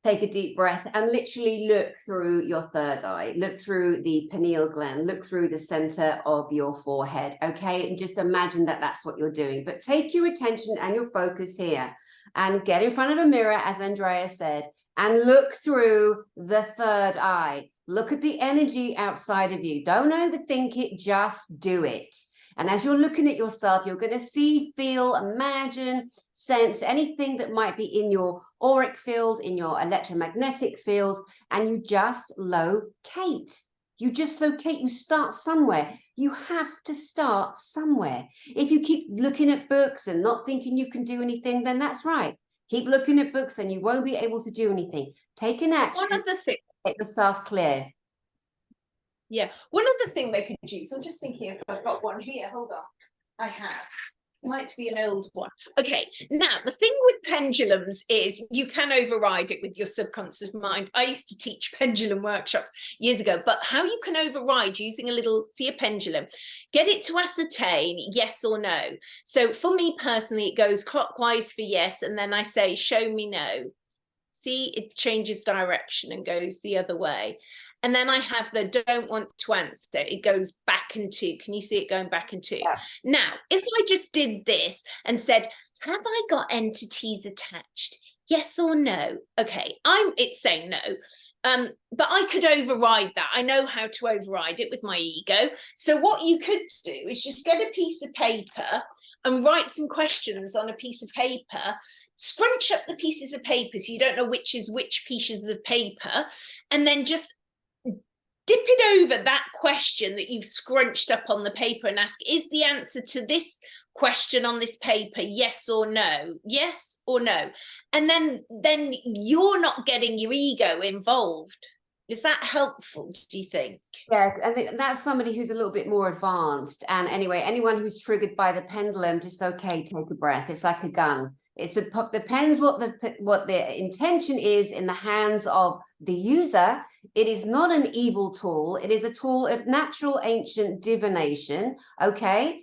take a deep breath, and literally look through your third eye, look through the pineal gland, look through the center of your forehead, okay? And just imagine that that's what you're doing. But take your attention and your focus here and get in front of a mirror, as Andrea said, and look through the third eye. Look at the energy outside of you. Don't overthink it, just do it. And as you're looking at yourself, you're going to see, feel, imagine, sense anything that might be in your auric field, in your electromagnetic field, and you just locate. You just locate, you start somewhere. You have to start somewhere. If you keep looking at books and not thinking you can do anything, then that's right. Keep looking at books and you won't be able to do anything. Take an action. One other thing. Make yourself clear. Yeah, one other thing they could use, I'm just thinking if I've got one here, hold on, I have, might be an old one. Okay, now the thing with pendulums is you can override it with your subconscious mind. I used to teach pendulum workshops years ago, but how you can override using a little, see a pendulum, get it to ascertain yes or no. So for me personally, it goes clockwise for yes, and then I say, show me no. See, it changes direction and goes the other way. And then I have the don't want to answer. It goes back and two. Can you see it going back and two? Yeah. Now, if I just did this and said, have I got entities attached? Yes or no? Okay, it's saying no. But I could override that. I know how to override it with my ego. So what you could do is just get a piece of paper and write some questions on a piece of paper, scrunch up the pieces of paper so you don't know which is which pieces of paper, and then just dip it over that question that you've scrunched up on the paper and ask, is the answer to this question on this paper yes or no? Yes or no? And then you're not getting your ego involved. Is that helpful, do you think? Yeah, I think that's somebody who's a little bit more advanced. And anyway, anyone who's triggered by the pendulum, just okay, take a breath. It's like a gun. Depends what the intention is in the hands of the user. It is not an evil tool. It is a tool of natural ancient divination. Okay.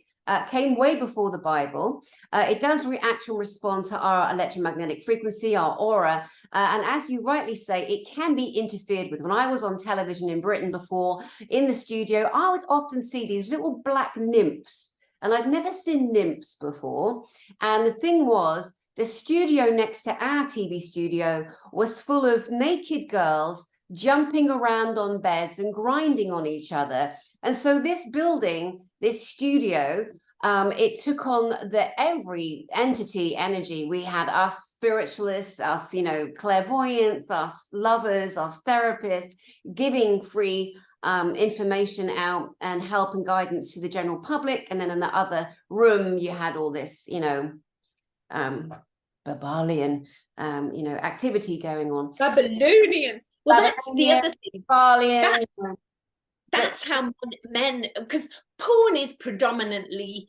Came way before the Bible. It does react and respond to our electromagnetic frequency, our aura. And as you rightly say, it can be interfered with. When I was on television in Britain before, in the studio, I would often see these little black nymphs. And I'd never seen nymphs before. And the thing was, the studio next to our TV studio was full of naked girls jumping around on beds and grinding on each other. And so this building, this studio, it took on every entity energy. We had us spiritualists, us, clairvoyants, us lovers, us therapists, giving free information out and help and guidance to the general public. And then in the other room, you had all this, Babylonian, activity going on. Babylonian. Well, that's the other thing. Babylonian. That's how men, because porn is predominantly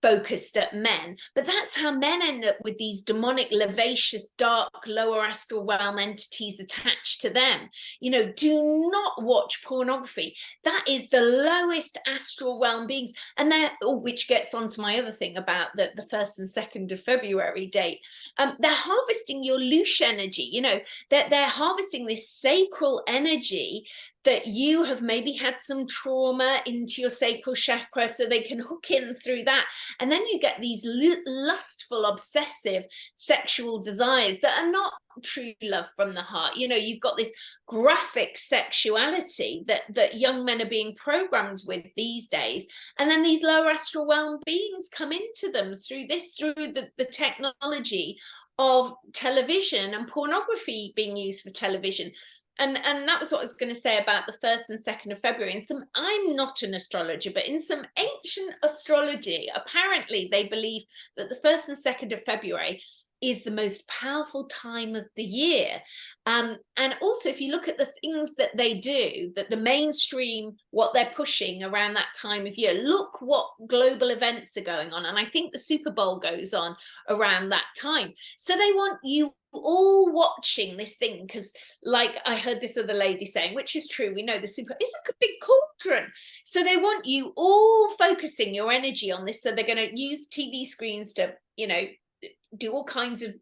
focused at men, but that's how men end up with these demonic, lascivious, dark, lower astral realm entities attached to them. You know, do not watch pornography. That is the lowest astral realm beings. And they're, which gets on to my other thing about the 1st and 2nd of February date. They're harvesting your louche energy, you know, they're harvesting this sacral energy that you have maybe had some trauma into your sacral chakra, so they can hook in through that. And then you get these lustful, obsessive sexual desires that are not true love from the heart. You know, you've got this graphic sexuality that young men are being programmed with these days. And then these lower astral realm beings come into them through the technology of television and pornography being used for television. And that was what I was going to say about the 1st and 2nd of February. And I'm not an astrologer, but in some ancient astrology, apparently they believe that the 1st and 2nd of February is the most powerful time of the year. And also, if you look at the things that they do, that the mainstream, what they're pushing around that time of year, look what global events are going on. And I think the Super Bowl goes on around that time. So they want you all watching this thing, because like I heard this other lady saying, which is true, we know the Super is like a big cauldron, so they want you all focusing your energy on this. So they're going to use TV screens to, you know, do all kinds of,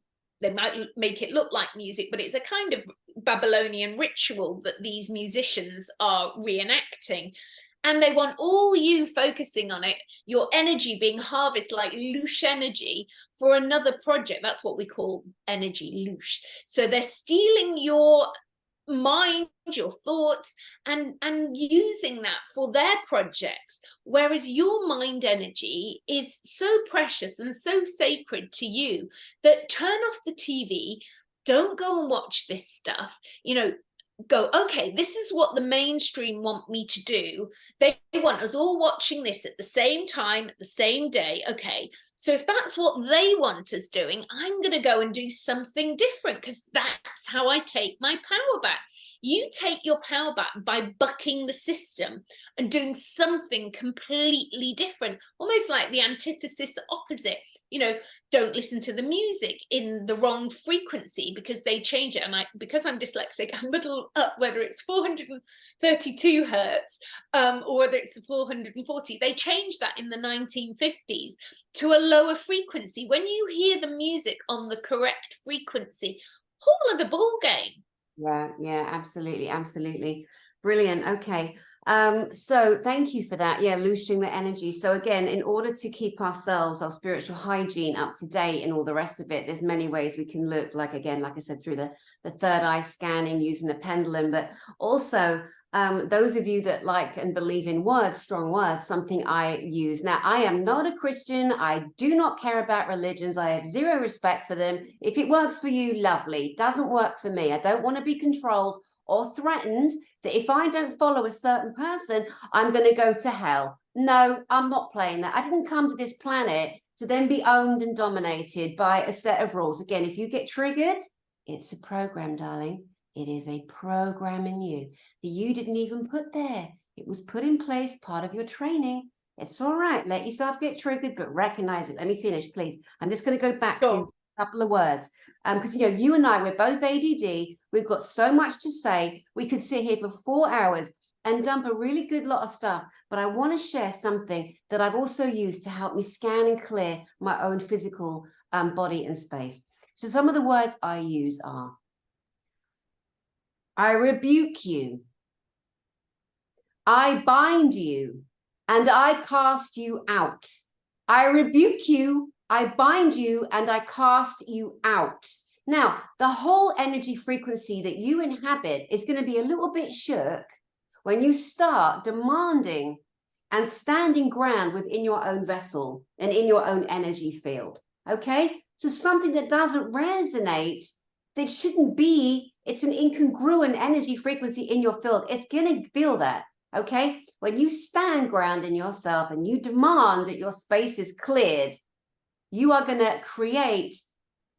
they might make it look like music, but it's a kind of Babylonian ritual that these musicians are reenacting. And they want all you focusing on it, your energy being harvested like louche energy for another project. That's what we call energy louche. So they're stealing your mind, your thoughts, and using that for their projects. Whereas your mind energy is so precious and so sacred to you that turn off the TV, don't go and watch this stuff, you know, go, okay, this is what the mainstream want me to do. They want us all watching this at the same time, at the same day. Okay, so if that's what they want us doing, I'm going to go and do something different, because that's how I take my power back. You take your power back by bucking the system and doing something completely different, almost like the antithesis opposite. You know, don't listen to the music in the wrong frequency because they change it. And because I'm dyslexic, I muddle up whether it's 432 hertz or whether it's 440. They changed that in the 1950s to a lower frequency. When you hear the music on the correct frequency, whole of the ball game. Yeah, absolutely. Brilliant. Okay. So thank you for that. Yeah, loosening the energy. So again, in order to keep ourselves, our spiritual hygiene up to date and all the rest of it, there's many ways we can look, like, again, like I said, through the third eye scanning, using a pendulum, but also those of you that like and believe in words, strong words, something I use. Now, I am not a Christian. I do not care about religions. I have zero respect for them. If it works for you, lovely. Doesn't work for me. I don't want to be controlled or threatened that if I don't follow a certain person, I'm going to go to hell. No, I'm not playing that. I didn't come to this planet to then be owned and dominated by a set of rules. Again, if you get triggered, it's a program, darling. It is a program in you that you didn't even put there. It was put in place, part of your training. It's all right. Let yourself get triggered, but recognize it. Let me finish, please. I'm just going to go back to a couple of words. Because, you know, you and I, we're both ADD. We've got so much to say. We could sit here for 4 hours and dump a really good lot of stuff. But I want to share something that I've also used to help me scan and clear my own physical body and space. So some of the words I use are: I rebuke you, I bind you, and I cast you out. I rebuke you, I bind you, and I cast you out. Now, the whole energy frequency that you inhabit is going to be a little bit shook when you start demanding and standing ground within your own vessel and in your own energy field. Okay? So something that doesn't resonate, that shouldn't be, it's an incongruent energy frequency in your field. It's going to feel that. Okay? When you stand ground in yourself and you demand that your space is cleared, you are going to create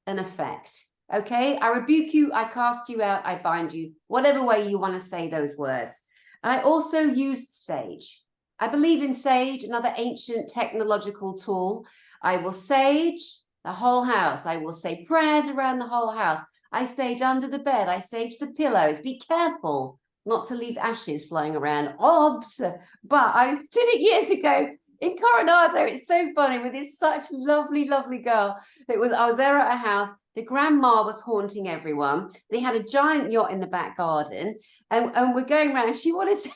an effect. Okay? I rebuke you, I cast you out, I bind you, whatever way you want to say those words. I also use sage. I believe in sage, another ancient technological tool. I will sage the whole house. I will say prayers around the whole house. I sage under the bed. I sage the pillows. Be careful not to leave ashes flying around. Obs. But I did it years ago in Coronado. It's so funny with this such lovely, lovely girl. I was there at her house. The grandma was haunting everyone. They had a giant yacht in the back garden, and we're going around. She wanted to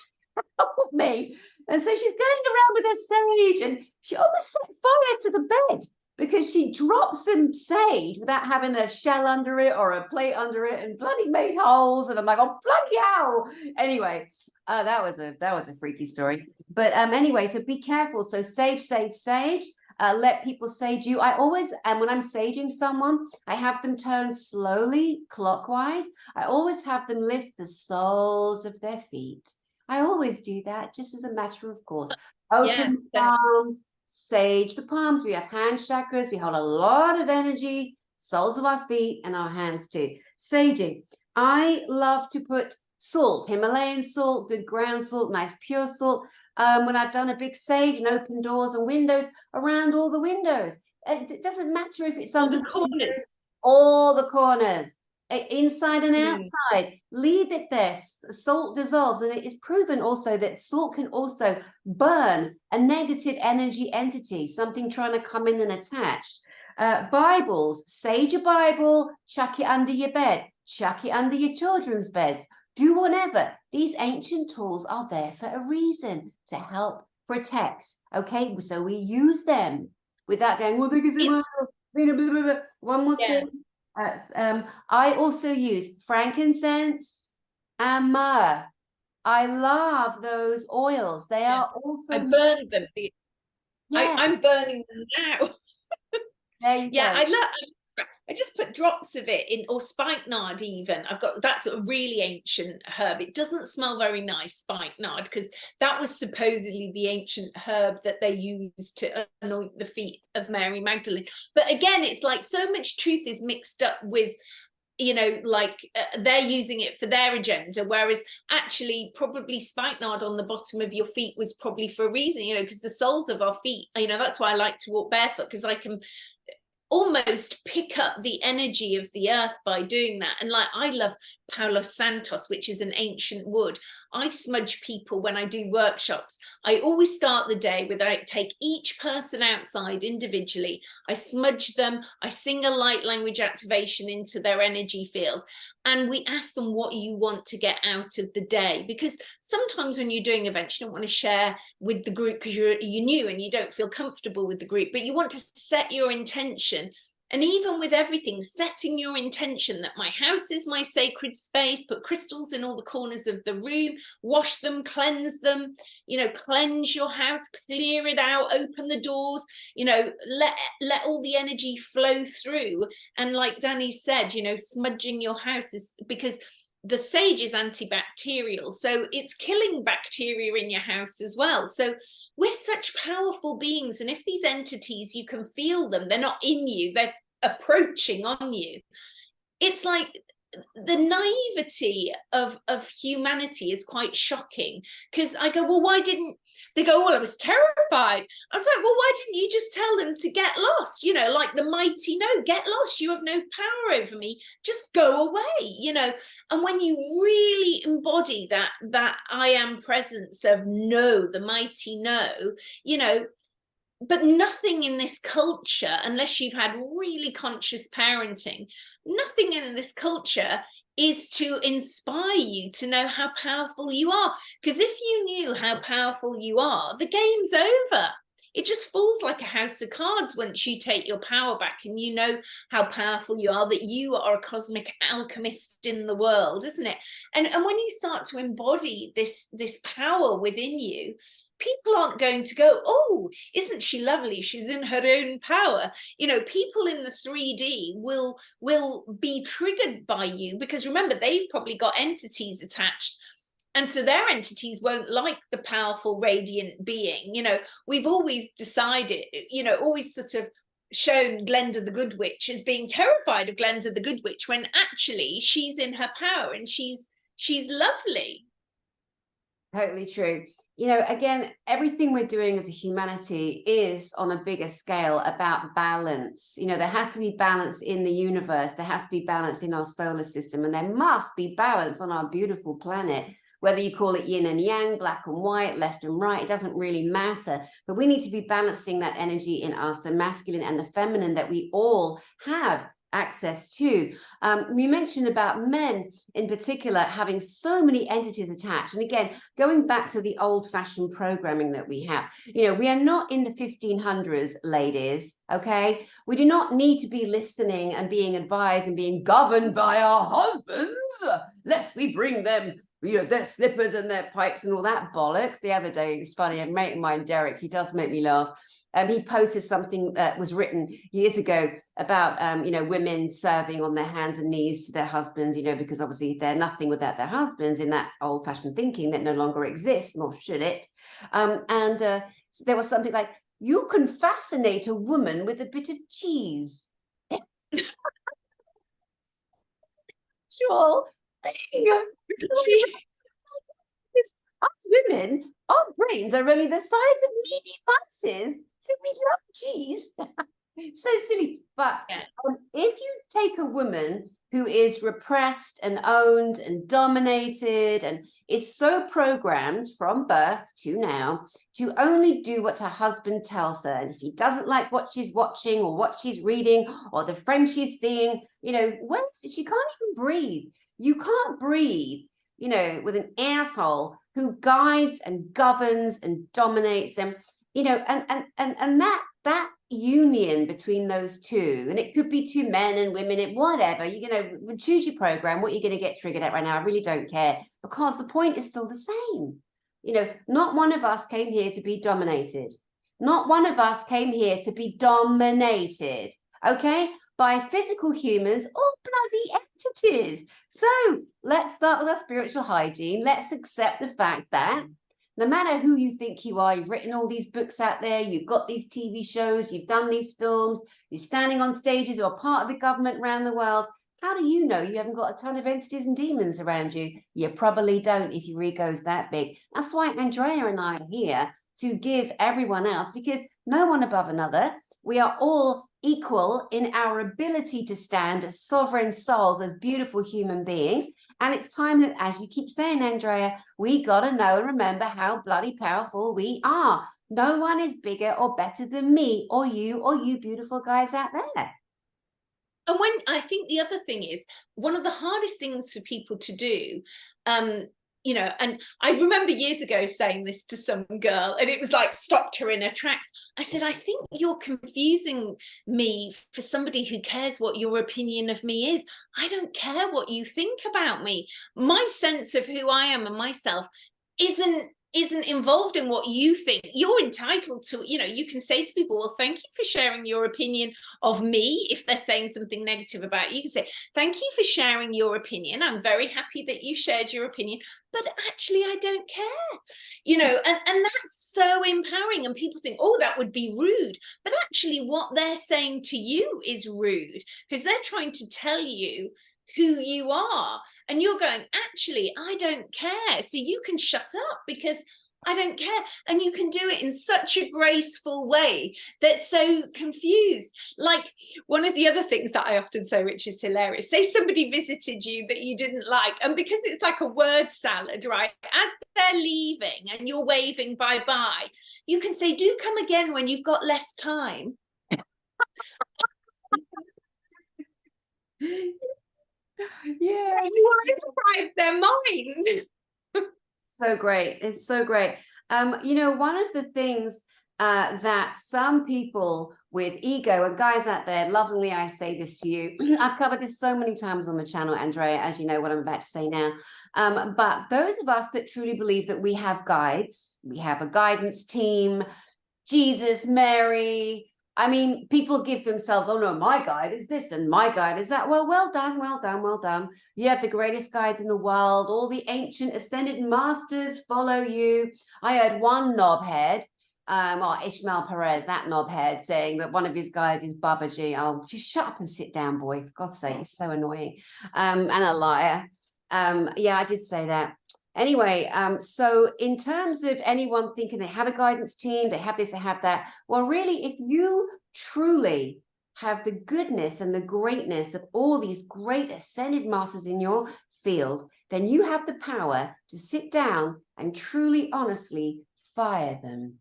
help me. And so she's going around with her sage, and she almost set fire to the bed because she dropped some sage without having a shell under it or a plate under it, and bloody made holes. And I'm like, oh, bloody hell. Anyway, that was a freaky story. But anyway, so be careful. So sage, sage, sage. Let people sage you. I always, and when I'm saging someone, I have them turn slowly clockwise. I always have them lift the soles of their feet. I always do that, just as a matter of course. Open palms, sage the palms. We have hand chakras. We hold a lot of energy, soles of our feet and our hands too. Saging. I love to put salt, Himalayan salt, good ground salt, nice pure salt. When I've done a big sage and open doors and windows, around all the windows. It doesn't matter if it's under the corners, all the corners, inside and outside. Leave it there. Salt dissolves, and it is proven also that salt can also burn a negative energy entity, something trying to come in and attach. Bibles, sage a Bible, chuck it under your bed, chuck it under your children's beds. Do whatever. These ancient tools are there for a reason, to help protect. Okay, so we use them without going, well, because one more thing. I also use frankincense and myrrh. I love those oils. They are also. I burned them. I'm burning them now. I just put drops of it in, or spikenard even. I've got, that's a really ancient herb. It doesn't smell very nice, spikenard, because that was supposedly the ancient herb that they used to anoint the feet of Mary Magdalene. But again, it's like so much truth is mixed up with, you know, like they're using it for their agenda, whereas actually probably spikenard on the bottom of your feet was probably for a reason, you know, because the soles of our feet, you know, that's why I like to walk barefoot, because I can almost pick up the energy of the earth by doing that. And like, I love Palo Santos, which is an ancient wood. I smudge people when I do workshops. I always start the day with, I take each person outside individually, I smudge them, I sing a light language activation into their energy field, and we ask them what you want to get out of the day. Because sometimes when you're doing events, you don't want to share with the group because you're new and you don't feel comfortable with the group, but you want to set your intention. And even with everything, setting your intention that my house is my sacred space, put crystals in all the corners of the room, wash them, cleanse them, you know, cleanse your house, clear it out, open the doors, you know, let all the energy flow through. And like Danny said, you know, smudging your house is because the sage is antibacterial, so it's killing bacteria in your house as well. So we're such powerful beings, and if these entities, you can feel them, they're not in you, they're approaching on you. It's like the naivety of humanity is quite shocking, because I go, well, why didn't they go, well, I was terrified. I was like, well, why didn't you just tell them to get lost? You know, like the mighty no, get lost, you have no power over me, just go away, you know. And when you really embody that I am presence of no, the mighty no, you know. But nothing in this culture, unless you've had really conscious parenting, nothing in this culture is to inspire you to know how powerful you are. Because if you knew how powerful you are, the game's over. It just falls like a house of cards once you take your power back and you know how powerful you are, that you are a cosmic alchemist in the world, isn't it? And when you start to embody this power within you, people aren't going to go, oh, isn't she lovely? She's in her own power. You know, people in the 3D will be triggered by you, because remember, they've probably got entities attached. And so their entities won't like the powerful, radiant being. You know, we've always decided, you know, always sort of shown Glenda the Good Witch as being terrified of Glenda the Good Witch, when actually she's in her power and she's lovely. Totally true. you know, again, everything we're doing as a humanity is on a bigger scale about balance. You know, there has to be balance in the universe. There has to be balance in our solar system, and there must be balance on our beautiful planet. Whether you call it yin and yang, black and white, left and right, it doesn't really matter. But we need to be balancing that energy in us, the masculine and the feminine that we all have access to. We mentioned about men in particular having so many entities attached. And again, going back to the old-fashioned programming that we have, you know, we are not in the 1500s, ladies, okay? We do not need to be listening and being advised and being governed by our husbands, lest we bring them, you know, their slippers and their pipes and all that bollocks. The other day, it's funny, a mate of mine, Derek, he does make me laugh. He posted something that was written years ago about, you know, women serving on their hands and knees to their husbands, you know, because obviously they're nothing without their husbands in that old-fashioned thinking that no longer exists, nor should it. So there was something like, you can fascinate a woman with a bit of cheese. Sure thing. Us women, our brains are only the size of mini buses, so we love cheese. So silly. But yeah. If you take a woman who is repressed and owned and dominated and is so programmed from birth to now to only do what her husband tells her, and if he doesn't like what she's watching or what she's reading or the friend she's seeing, you know, she can't even breathe. You can't breathe, you know, with an asshole who guides and governs and dominates them, you know, and that union between those two, and it could be two men and women and whatever, you know, choose your program, what you're going to get triggered at right now. I really don't care, because the point is still the same. You know, not one of us came here to be dominated. Not one of us came here to be dominated, okay, by physical humans or bloody entities. So let's start with our spiritual hygiene. Let's accept the fact that no matter who you think you are, you've written all these books out there, you've got these TV shows, you've done these films, you're standing on stages or part of the government around the world. How do you know you haven't got a ton of entities and demons around you? You probably don't if your ego's that big. That's why Andrea and I are here to give everyone else, because no one above another. We are all equal in our ability to stand as sovereign souls, as beautiful human beings. And it's time that, as you keep saying, Andrea, we got to know and remember how bloody powerful we are. No one is bigger or better than me or you beautiful guys out there. And when I think the other thing is, one of the hardest things for people to do, you know, and I remember years ago saying this to some girl, and it was like stopped her in her tracks. I said, I think you're confusing me for somebody who cares what your opinion of me is. I don't care what you think about me. My sense of who I am and myself isn't involved in what you think. You're entitled to, you know, you can say to people, well, thank you for sharing your opinion of me. If they're saying something negative about you, you can say, thank you for sharing your opinion. I'm very happy that you shared your opinion, but actually I don't care, you know, and that's so empowering. And people think, oh, that would be rude. But actually what they're saying to you is rude, because they're trying to tell you who you are, and you're going, actually I don't care, so you can shut up because I don't care. And you can do it in such a graceful way that's so confused. Like one of the other things that I often say, which is hilarious, say somebody visited you that you didn't like, and because it's like a word salad, right, as they're leaving and you're waving bye-bye, you can say, do come again when you've got less time. Yeah, you will override their mind. So great. It's so great. You know, one of the things that some people with ego, and guys out there, lovingly I say this to you, I've covered this so many times on the channel, Andrea, as you know what I'm about to say now, but those of us that truly believe that we have guides, we have a guidance team, Jesus, Mary, I mean, people give themselves, oh no, my guide is this and my guide is that. Well, well done, well done, well done. You have the greatest guides in the world. All the ancient ascended masters follow you. I heard one knobhead, or Ishmael Perez, that knobhead, saying that one of his guides is Babaji. Oh, just shut up and sit down, boy. For God's sake, it's so annoying. And a liar. Yeah, I did say that. Anyway, so in terms of anyone thinking they have a guidance team, they have this, they have that, well, really, if you truly have the goodness and the greatness of all these great ascended masters in your field, then you have the power to sit down and truly, honestly fire them,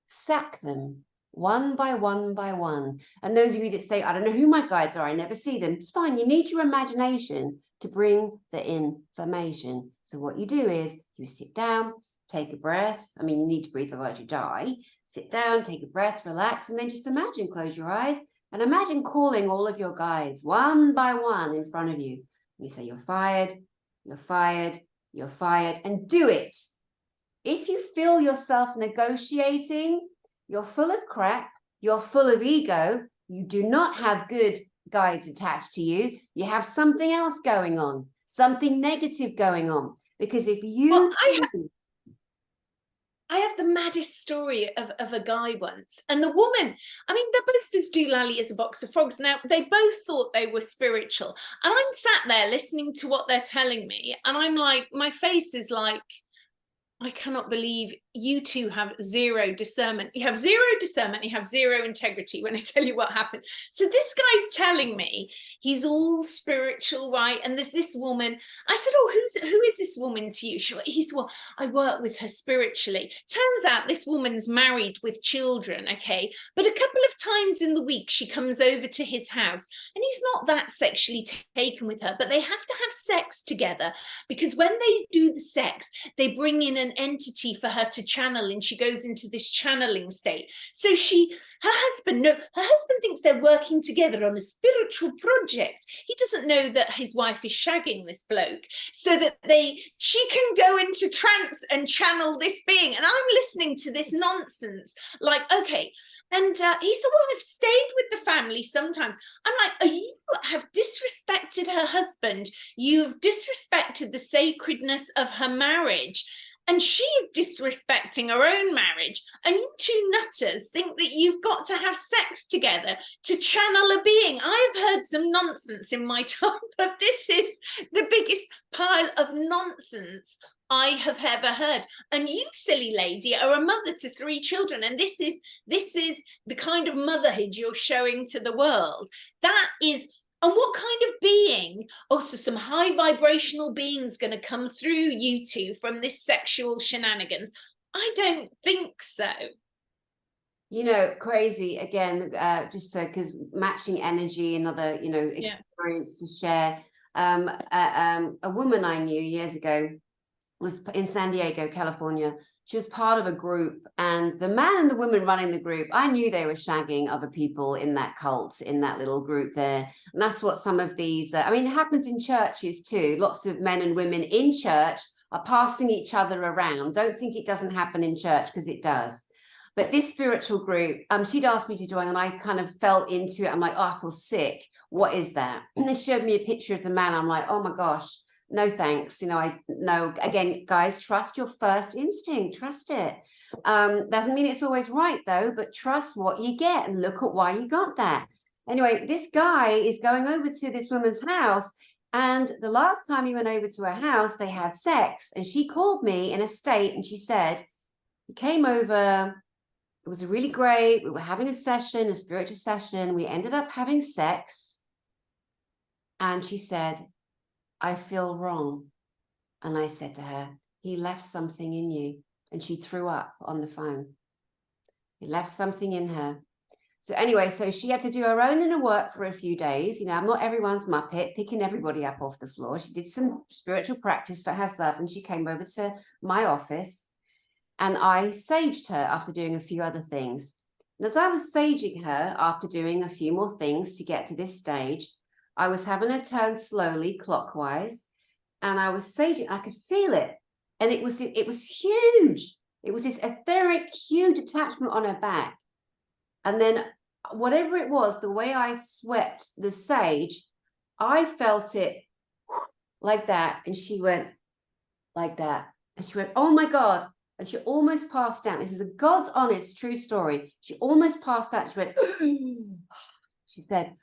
sack them, one by one by one. And those of you that say, I don't know who my guides are, I never see them, it's fine. You need your imagination to bring the information. So what you do is you sit down, take a breath. I mean, you need to breathe, otherwise you die. Sit down, take a breath, relax, and then just imagine, close your eyes, and imagine calling all of your guides one by one in front of you. You say, you're fired, you're fired, you're fired, and do it. If you feel yourself negotiating, you're full of crap, you're full of ego, you do not have good guides attached to you, you have something else going on, something negative going on. Because if you... Well, I have the maddest story of a guy once, and the woman, I mean, they're both as doolally as a box of frogs. Now, they both thought they were spiritual, and I'm sat there listening to what they're telling me, and I'm like, my face is like, I cannot believe you two have zero discernment. You have zero discernment, you have zero integrity when I tell you what happened. So this guy's telling me he's all spiritual, right? And there's this woman. I said, oh, who is this woman to you? Well, I work with her spiritually. Turns out this woman's married with children, okay? But a couple of times in the week, she comes over to his house, and he's not that sexually taken with her, but they have to have sex together, because when they do the sex, they bring in an entity for her to channel, and she goes into this channeling state. So her husband thinks they're working together on a spiritual project. He doesn't know that his wife is shagging this bloke, so that she can go into trance and channel this being. And I'm listening to this nonsense, like, okay. And he said, well, I've stayed with the family sometimes. I'm like, you have disrespected her husband. You've disrespected the sacredness of her marriage. And she's disrespecting her own marriage. And you two nutters think that you've got to have sex together to channel a being. I've heard some nonsense in my time, but this is the biggest pile of nonsense I have ever heard. And you, silly lady, are a mother to 3 children. And this is the kind of motherhood you're showing to the world. That is... And what kind of being, also some high vibrational beings going to come through you two from this sexual shenanigans? I don't think so. You know, crazy again, just because matching energy, another, you know, experience to share. A woman I knew years ago was in San Diego, California. She was part of a group, and the man and the woman running the group, I knew they were shagging other people in that cult, in that little group there. And that's what some of these, I mean, it happens in churches too. Lots of men and women in church are passing each other around. Don't think it doesn't happen in church, because it does. But this spiritual group, she'd asked me to join, and I kind of fell into it. I'm like, oh, I feel sick. What is that? And they showed me a picture of the man. I'm like, oh my gosh. No, thanks. You know, again, guys, trust your first instinct. Trust it. Doesn't mean it's always right, though, but trust what you get and look at why you got that. Anyway, this guy is going over to this woman's house. And the last time he went over to her house, they had sex. And she called me in a state, and she said, he came over. It was really great. We were having a session, a spiritual session. We ended up having sex. And she said, I feel wrong. And I said to her, he left something in you. And she threw up on the phone. He left something in her. So anyway, so she had to do her own inner work for a few days. You know, I'm not everyone's Muppet, picking everybody up off the floor. She did some spiritual practice for herself, and she came over to my office, and I saged her after doing a few other things. And as I was saging her after doing a few more things to get to this stage, I was having her turn slowly clockwise, and I was saging. I could feel it, and it was huge. It was this etheric, huge attachment on her back. And then whatever it was, the way I swept the sage, I felt it like that, and she went like that, and she went, oh my God, and she almost passed out. This is a God's honest, true story. She almost passed out. She went, she said,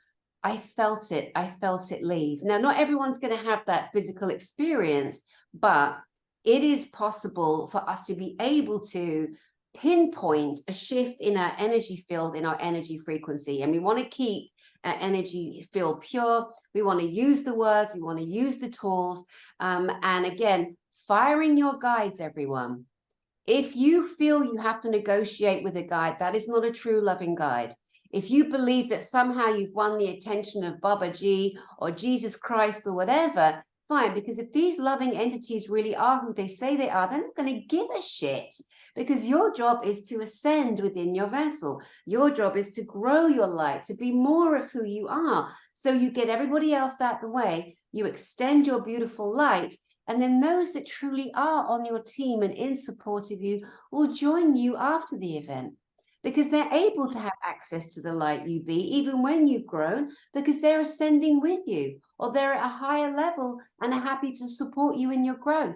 I felt it leave. Now, not everyone's going to have that physical experience, but it is possible for us to be able to pinpoint a shift in our energy field, in our energy frequency. And we want to keep our energy field pure. We want to use the words, we want to use the tools. And again, firing your guides, everyone. If you feel you have to negotiate with a guide, that is not a true loving guide. If you believe that somehow you've won the attention of Baba G or Jesus Christ or whatever, fine, because if these loving entities really are who they say they are, they're not going to give a shit, because your job is to ascend within your vessel. Your job is to grow your light, to be more of who you are. So you get everybody else out the way, you extend your beautiful light, and then those that truly are on your team and in support of you will join you after the event, because they're able to have access to the light you be, even when you've grown, because they're ascending with you, or they're at a higher level and are happy to support you in your growth.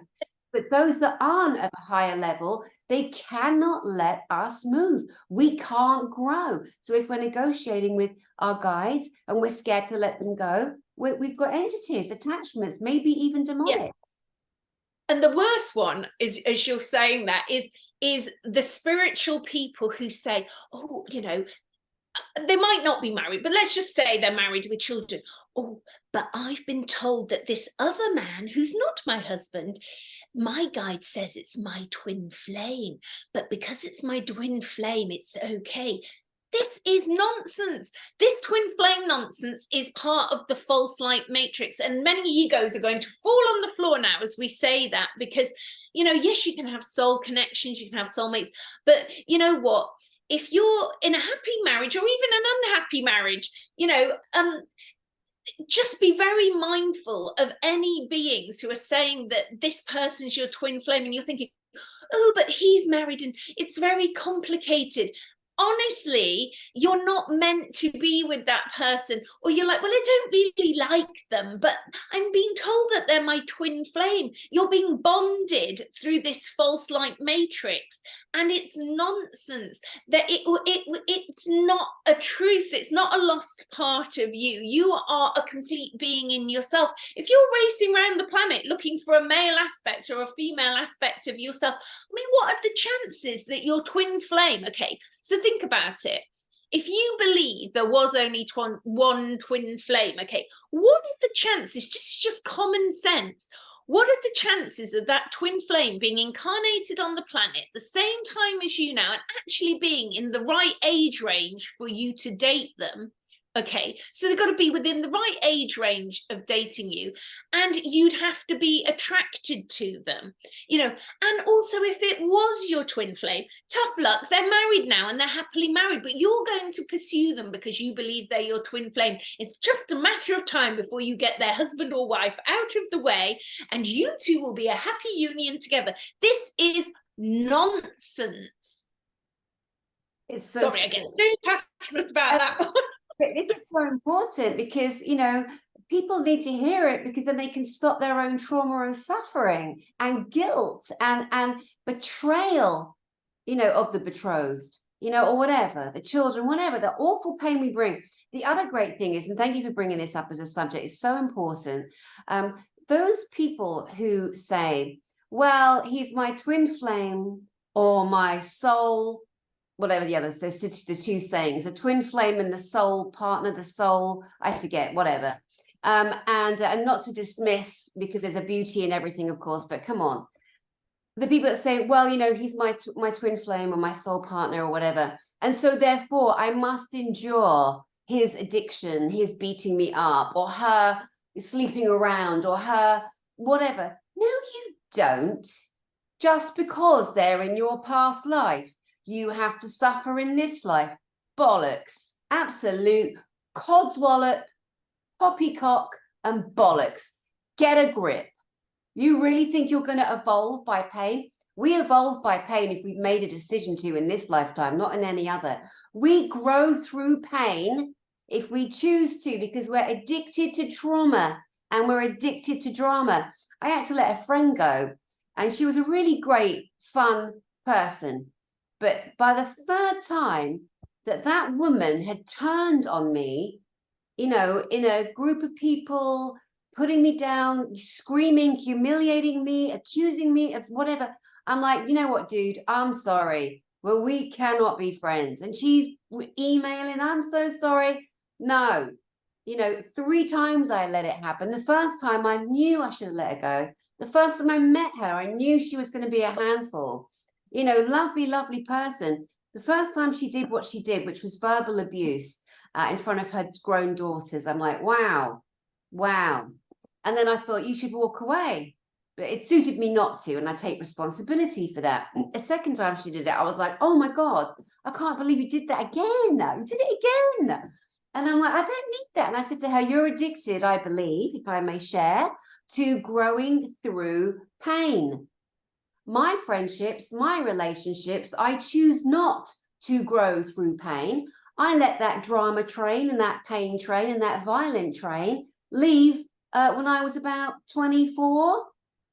But those that aren't at a higher level, they cannot let us move. We can't grow. So if we're negotiating with our guides and we're scared to let them go, we've got entities, attachments, maybe even demonic. Yeah. And the worst one is, as you're saying that, is the spiritual people who say, oh, you know, they might not be married, but let's just say they're married with children. Oh, but I've been told that this other man who's not my husband, my guide says it's my twin flame, but because it's my twin flame, it's okay. This is nonsense. This twin flame nonsense is part of the false light matrix, and many egos are going to fall on the floor now as we say that, because, you know, yes, you can have soul connections, you can have soulmates, but you know what? If you're in a happy marriage or even an unhappy marriage, you know, just be very mindful of any beings who are saying that this person's your twin flame, and you're thinking, oh, but he's married and it's very complicated. Honestly, you're not meant to be with that person, or you're like, well, I don't really like them, but I'm being told that they're my twin flame. You're being bonded through this false light matrix, and it's nonsense. That it's not a truth. It's not a lost part of you. You are a complete being in yourself. If you're racing around the planet looking for a male aspect or a female aspect of yourself, I mean, what are the chances that your twin flame, okay, so think about it. If you believe there was only one twin flame, okay, what are the chances, just common sense, what are the chances of that twin flame being incarnated on the planet the same time as you now and actually being in the right age range for you to date them? Okay, so they've got to be within the right age range of dating you, and you'd have to be attracted to them, you know. And also, if it was your twin flame, tough luck, they're married now and they're happily married, but you're going to pursue them because you believe they're your twin flame. It's just a matter of time before you get their husband or wife out of the way, and you two will be a happy union together. This is nonsense. It's so sorry, I get very passionate about that one. This is so important, because, you know, people need to hear it, because then they can stop their own trauma and suffering and guilt and betrayal, you know, of the betrothed, you know, or whatever, the children, whatever, the awful pain we bring. The other great thing is, and thank you for bringing this up as a subject, it's so important. Those people who say, well, he's my twin flame or my soul, whatever the other, so the two sayings, the twin flame and the soul partner, the soul, I forget, whatever. And not to dismiss, because there's a beauty in everything, of course, but come on. The people that say, well, you know, he's my twin flame or my soul partner or whatever, and so therefore I must endure his addiction, his beating me up, or her sleeping around, or her whatever. No, you don't. Just because they're in your past life, you have to suffer in this life. Bollocks. Absolute codswallop, poppycock, and bollocks. Get a grip. You really think you're going to evolve by pain? We evolve by pain if we've made a decision to in this lifetime, not in any other. We grow through pain if we choose to, because we're addicted to trauma and we're addicted to drama. I had to let a friend go, and she was a really great, fun person. But by the third time that woman had turned on me, you know, in a group of people, putting me down, screaming, humiliating me, accusing me of whatever. I'm like, you know what, dude, I'm sorry. Well, we cannot be friends. And she's emailing, I'm so sorry. No, 3 times I let it happen. The first time I knew I should have let her go. The first time I met her, I knew she was going to be a handful. Lovely, lovely person. The first time she did what she did, which was verbal abuse in front of her grown daughters, I'm like, wow. And then I thought, you should walk away. But it suited me not to, and I take responsibility for that. A second time she did it, I was like, oh my God, I can't believe you did that again. You did it again. And I'm like, I don't need that. And I said to her, you're addicted, I believe, if I may share, to growing through pain. My friendships, my relationships, I choose not to grow through pain. I let that drama train and that pain train and that violent train leave when I was about 24.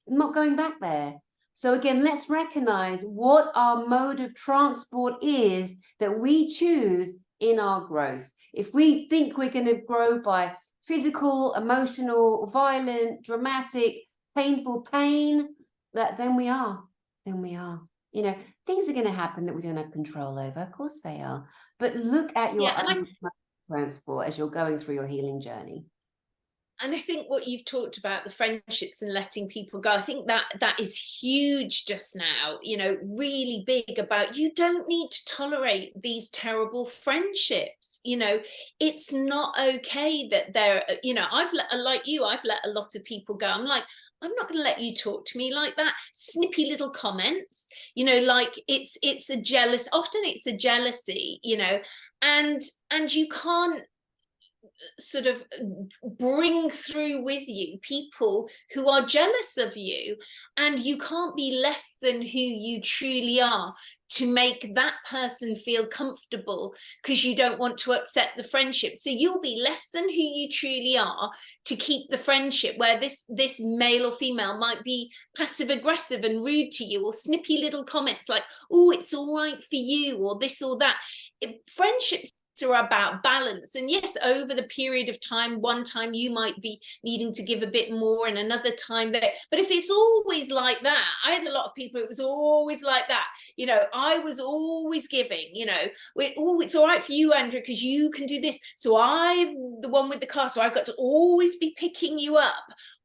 I'm not going back there. So again, let's recognize what our mode of transport is that we choose in our growth. If we think we're going to grow by physical, emotional, violent, dramatic, painful pain, then we are. Things are going to happen that we don't have control over. Of course they are. But look at your own transport as you're going through your healing journey. And I think what you've talked about, the friendships and letting people go, I think that is huge just now, really big, about you don't need to tolerate these terrible friendships. It's not okay that they're, I've let a lot of people go. I'm like, I'm not going to let you talk to me like that. Snippy little comments, like it's a jealous, often it's a jealousy, and you can't sort of bring through with you people who are jealous of you, and you can't be less than who you truly are to make that person feel comfortable, because you don't want to upset the friendship. So you'll be less than who you truly are to keep the friendship, where this male or female might be passive aggressive and rude to you, or snippy little comments like, oh, it's all right for you, or this or that. Friendships are about balance. And yes, over the period of time, one time you might be needing to give a bit more, and another time that, but if it's always like that, I had a lot of people, it was always like that, I was always giving, oh, it's all right for you, Andrea, because you can do this, so I'm the one with the car, so I've got to always be picking you up,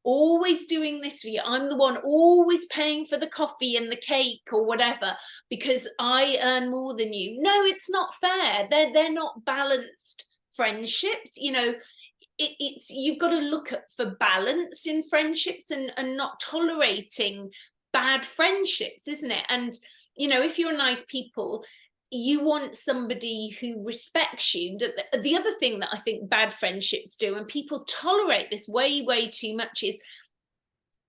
always doing this for you, I'm the one always paying for the coffee and the cake or whatever because I earn more than you. No, it's not fair. They're not balanced friendships. It's you've got to look for balance in friendships and not tolerating bad friendships, isn't it? And if you're nice people, you want somebody who respects you. The other thing that I think bad friendships do, and people tolerate this way too much, is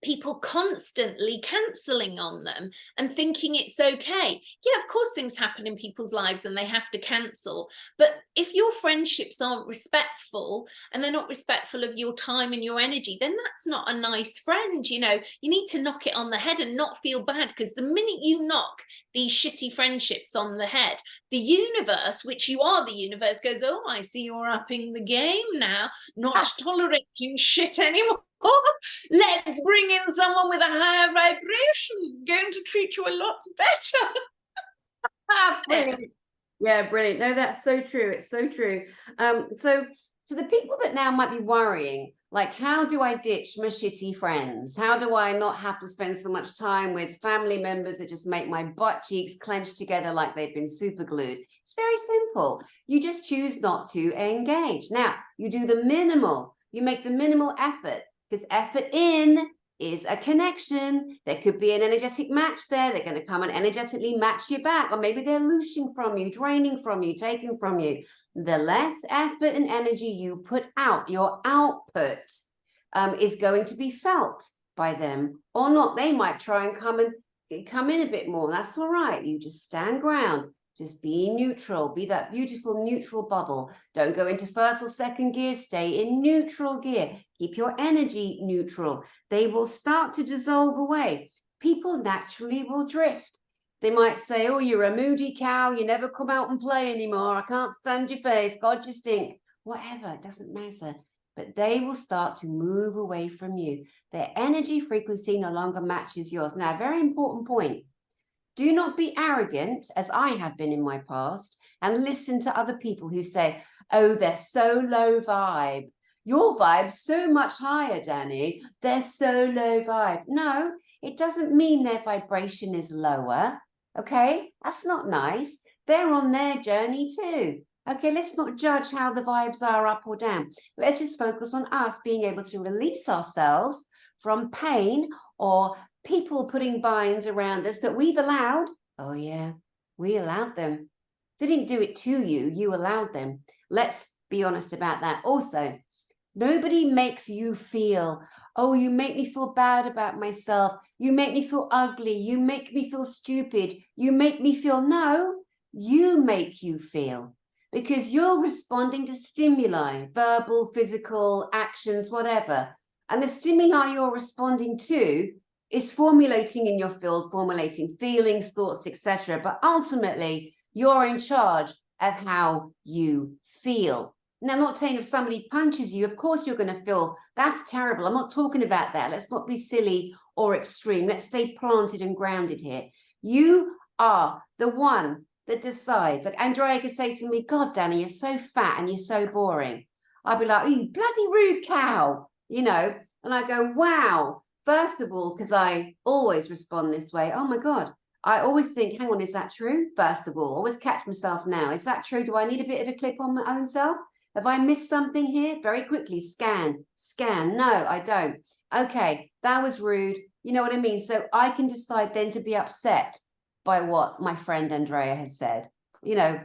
people constantly cancelling on them and thinking it's okay. Yeah, of course things happen in people's lives and they have to cancel, but if your friendships aren't respectful and they're not respectful of your time and your energy, then that's not a nice friend. You need to knock it on the head and not feel bad, because the minute you knock these shitty friendships on the head, the universe, which you are the universe, goes, oh, I see you're upping the game now, not tolerating shit anymore. Let's bring in someone with a higher vibration, going to treat you a lot better. Brilliant. Yeah, brilliant. No, that's so true. It's so true. So the people that now might be worrying, like, how do I ditch my shitty friends? How do I not have to spend so much time with family members that just make my butt cheeks clench together like they've been super glued? It's very simple. You just choose not to engage. Now, you do the minimal. You make the minimal effort, because effort in is a connection. There could be an energetic match there. They're going to come and energetically match you back, or maybe they're looshing from you, draining from you, taking from you. The less effort and energy you put out, your output is going to be felt by them or not. They might try and come in a bit more. That's all right. You just stand ground. Just be neutral. Be that beautiful neutral bubble. Don't go into first or second gear. Stay in neutral gear. Keep your energy neutral. They will start to dissolve away. People naturally will drift. They might say, oh, you're a moody cow. You never come out and play anymore. I can't stand your face. God, you stink. Whatever. It doesn't matter. but they will start to move away from you. Their energy frequency no longer matches yours. Now, very important point. Do not be arrogant, as I have been in my past, and listen to other people who say, oh, they're so low vibe. Your vibe's so much higher, Danny. They're so low vibe. No, it doesn't mean their vibration is lower. Okay, that's not nice. They're on their journey too. Okay, let's not judge how the vibes are up or down. Let's just focus on us being able to release ourselves from pain or people putting binds around us that we've allowed. Oh yeah, we allowed them. They didn't do it to you, you allowed them. Let's be honest about that. Also, nobody makes you feel, oh, you make me feel bad about myself. You make me feel ugly. You make me feel stupid. You make me feel, no, you make you feel. Because you're responding to stimuli, verbal, physical, actions, whatever. And the stimuli you're responding to is formulating in your field, formulating feelings, thoughts, etc. But ultimately, you're in charge of how you feel. Now, I'm not saying if somebody punches you, of course you're going to feel, that's terrible. I'm not talking about that. Let's not be silly or extreme. Let's stay planted and grounded here. You are the one that decides. Like Andrea could say to me, God, Danny, you're so fat and you're so boring. I'd be like, oh, you bloody rude cow, you know, and I go, wow. First of all, because I always respond this way, oh my God, I always think, hang on, is that true? First of all, always catch myself now. Is that true? Do I need a bit of a clip on my own self? Have I missed something here? Very quickly, scan. No, I don't. Okay, that was rude. You know what I mean? So I can decide then to be upset by what my friend Andrea has said, you know,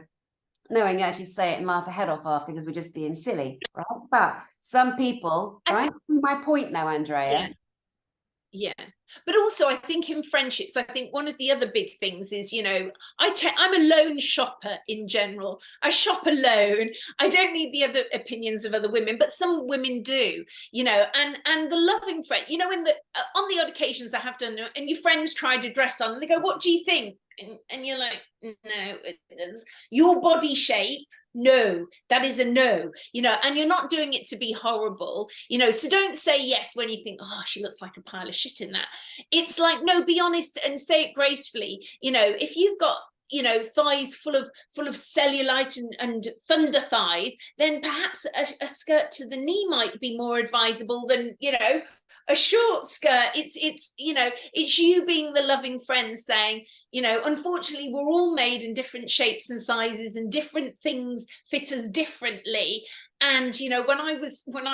knowing I should say it and laugh her head off after because we're just being silly, right? But some people, right? See my point now, Andrea. Yeah. But also, I think in friendships, I think one of the other big things is, you know, I'm a lone shopper in general. I shop alone. I don't need the other opinions of other women, but some women do, you know, and the loving friend, you know, on the odd occasions I have done, and your friends try to dress on, and they go, what do you think? And you're like, no, it's your body shape. No, that is a no, you know, and you're not doing it to be horrible, you know, so don't say yes when you think, oh, she looks like a pile of shit in that. It's like, no, be honest and say it gracefully. You know, if you've got, you know, thighs full of cellulite and thunder thighs, then perhaps a skirt to the knee might be more advisable than, you know, a short skirt. It's you know, it's you being the loving friend saying, you know, unfortunately we're all made in different shapes and sizes and different things fit us differently. And, you know, when I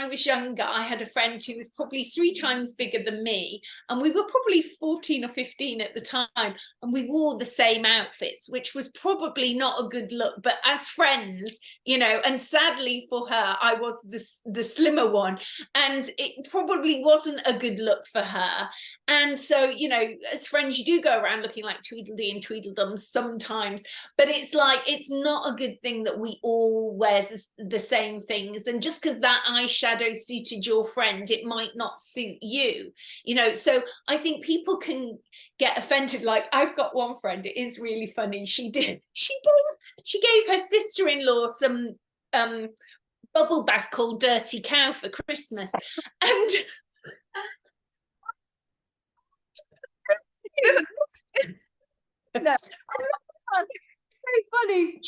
was younger, I had a friend who was probably 3 times bigger than me. And we were probably 14 or 15 at the time. And we wore the same outfits, which was probably not a good look. But as friends, you know, and sadly for her, I was the slimmer one. And it probably wasn't a good look for her. And so, you know, as friends, you do go around looking like Tweedledee and Tweedledum sometimes. But it's like, it's not a good thing that we all wear the same things. And just because that eyeshadow suited your friend, it might not suit you, you know. So I think people can get offended. Like, I've got one friend, it is really funny, she gave her sister-in-law some bubble bath called Dirty Cow for Christmas. And no, very funny.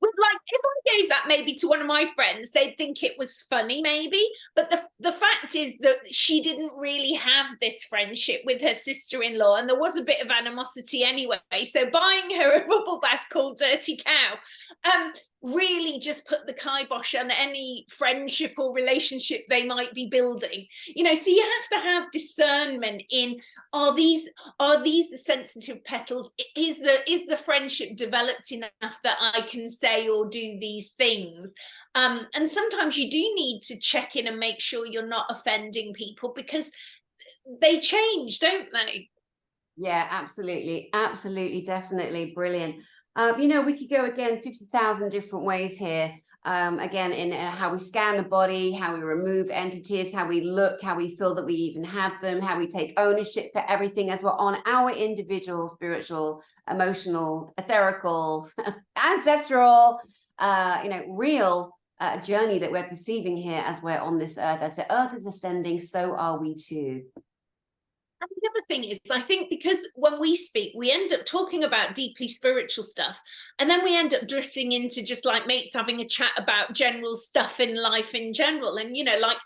With like, if I gave that maybe to one of my friends, they'd think it was funny maybe, but the fact is that she didn't really have this friendship with her sister-in-law, and there was a bit of animosity anyway. So buying her a bubble bath called Dirty Cow really just put the kibosh on any friendship or relationship they might be building, you know. So you have to have discernment in, are these the sensitive petals? Is the friendship developed enough that I can say or do these things? And sometimes you do need to check in and make sure you're not offending people, because they change, don't they? Yeah, absolutely, definitely brilliant. You know, we could go again 50,000 different ways here. Again, in how we scan the body, how we remove entities, how we look, how we feel that we even have them, how we take ownership for everything as we're on our individual, spiritual, emotional, etherical, ancestral, you know, real journey that we're perceiving here as we're on this earth. As the earth is ascending, so are we too. And the other thing is, I think because when we speak, we end up talking about deeply spiritual stuff, and then we end up drifting into just like mates having a chat about general stuff in life in general. And, you know, like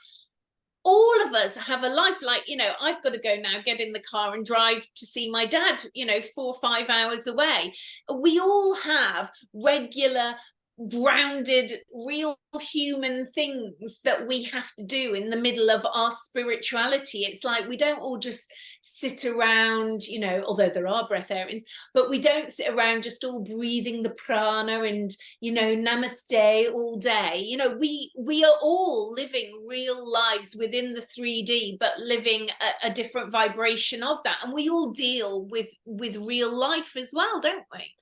all of us have a life, like, you know, I've got to go now, get in the car and drive to see my dad, you know, 4 or 5 hours away. We all have regular, grounded, real human things that we have to do in the middle of our spirituality. It's like we don't all just sit around, you know, although there are breatharians, but we don't sit around just all breathing the prana and, you know, namaste all day. You know, we are all living real lives within the 3D, but living a different vibration of that, and we all deal with real life as well, don't we?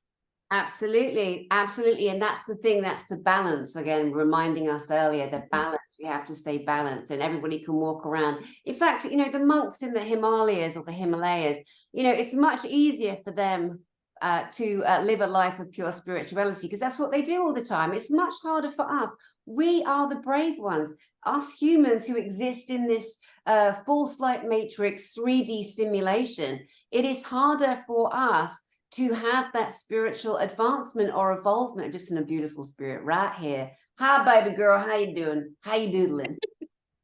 Absolutely, absolutely. And that's the thing, that's the balance. Again, reminding us earlier, the balance, we have to stay balanced, and everybody can walk around. In fact, you know, the monks in the Himalayas or the Himalayas, you know, it's much easier for them to live a life of pure spirituality, because that's what they do all the time. It's much harder for us. We are the brave ones. Us humans who exist in this false light matrix 3D simulation, it is harder for us to have that spiritual advancement or evolvement. Just in a beautiful spirit right here. Hi, baby girl, how you doing? How you doodling?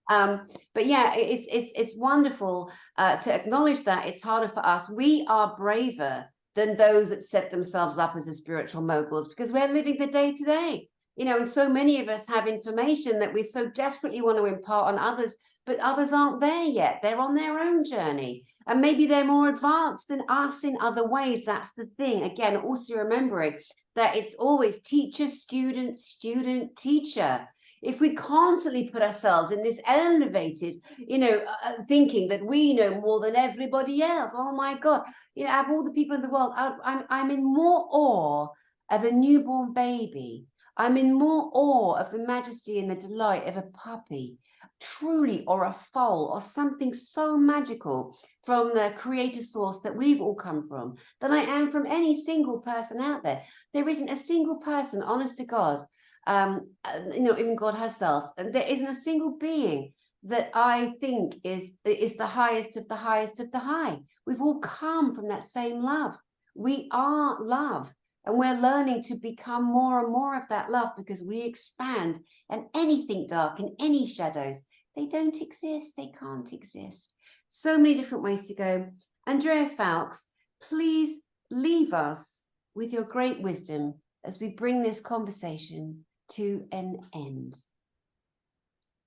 But yeah, it's wonderful to acknowledge that it's harder for us. We are braver than those that set themselves up as the spiritual moguls, because we're living the day to day. You know, and so many of us have information that we so desperately want to impart on others, but others aren't there yet. They're on their own journey, and maybe they're more advanced than us in other ways. That's the thing. Again, also remembering that it's always teacher, student, student, teacher. If we constantly put ourselves in this elevated, you know, thinking that we know more than everybody else, oh my God, you know, of all the people in the world, I'm in more awe of a newborn baby. I'm in more awe of the majesty and the delight of a puppy, truly, or a foal, or something so magical from the creator source that we've all come from, than I am from any single person out there. There isn't a single person, honest to God, you know, even God herself, and there isn't a single being that I think is the highest of the highest of the high. We've all come from that same love. We are love. And we're learning to become more and more of that love, because we expand, and anything dark and any shadows, they don't exist. They can't exist. So many different ways to go. Andrea Foulkes, please leave us with your great wisdom as we bring this conversation to an end.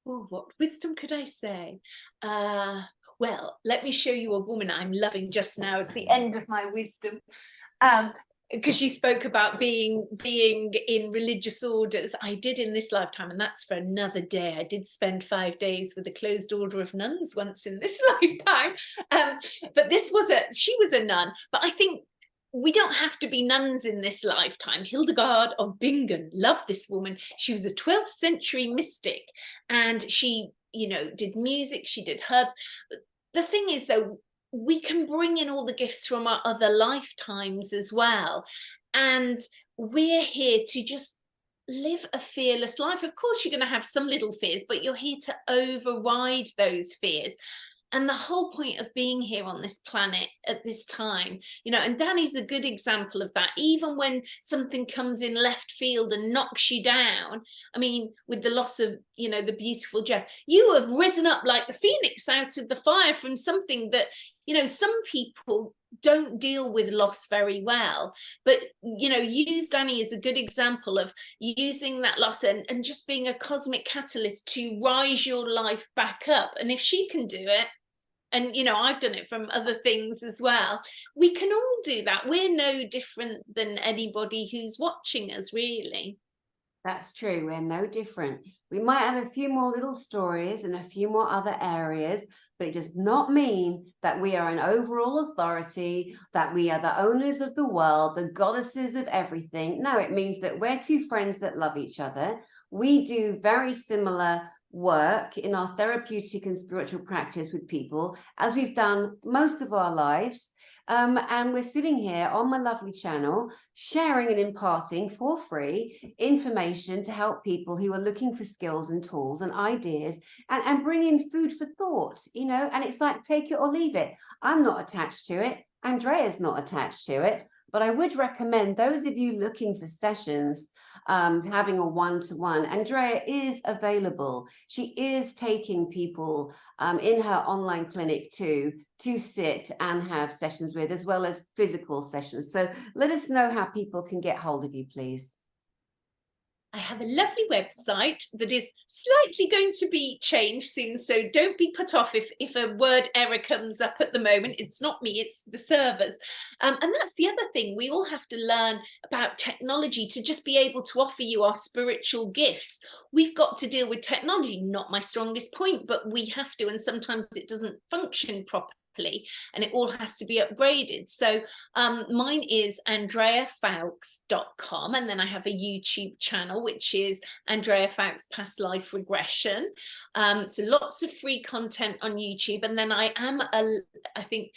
Oh, what wisdom could I say? Well, let me show you a woman I'm loving just now as the end of my wisdom. Because you spoke about being in religious orders. I did in this lifetime, and that's for another day. I did spend 5 days with a closed order of nuns once in this lifetime. But she was a nun. But I think we don't have to be nuns in this lifetime. Hildegard of Bingen, loved this woman. She was a 12th century mystic, and she, you know, did music, she did herbs. The thing is, though, we can bring in all the gifts from our other lifetimes as well. And we're here to just live a fearless life. Of course, you're going to have some little fears, but you're here to override those fears. And the whole point of being here on this planet at this time, you know, and Dani's a good example of that. Even when something comes in left field and knocks you down, I mean, with the loss of, you know, the beautiful Jeff, you have risen up like the phoenix out of the fire from something that, you know, some people don't deal with loss very well. But, you know, use Dani as a good example of using that loss and just being a cosmic catalyst to rise your life back up. And if she can do it, and, you know, I've done it from other things as well, we can all do that. We're no different than anybody who's watching us, really. That's true. We're no different. We might have a few more little stories and a few more other areas, but it does not mean that we are an overall authority, that we are the owners of the world, the goddesses of everything. No, it means that we're two friends that love each other. We do very similar work in our therapeutic and spiritual practice with people, as we've done most of our lives. And we're sitting here on my lovely channel, sharing and imparting for free information to help people who are looking for skills and tools and ideas, and bring in food for thought, you know, and it's like, take it or leave it. I'm not attached to it. Andrea's not attached to it. But I would recommend those of you looking for sessions, having a one-to-one. Andrea is available. She is taking people in her online clinic to sit and have sessions with, as well as physical sessions. So let us know how people can get hold of you, please. I have a lovely website that is slightly going to be changed soon, so don't be put off if a word error comes up at the moment. It's not me, it's the servers. And that's the other thing. We all have to learn about technology to just be able to offer you our spiritual gifts. We've got to deal with technology, not my strongest point, but we have to, and sometimes it doesn't function properly. And it all has to be upgraded. So mine is ANDREAFOULKES.com, and then I have a YouTube channel which is Andrea Foulkes Past Life Regression. So lots of free content on YouTube, and then I think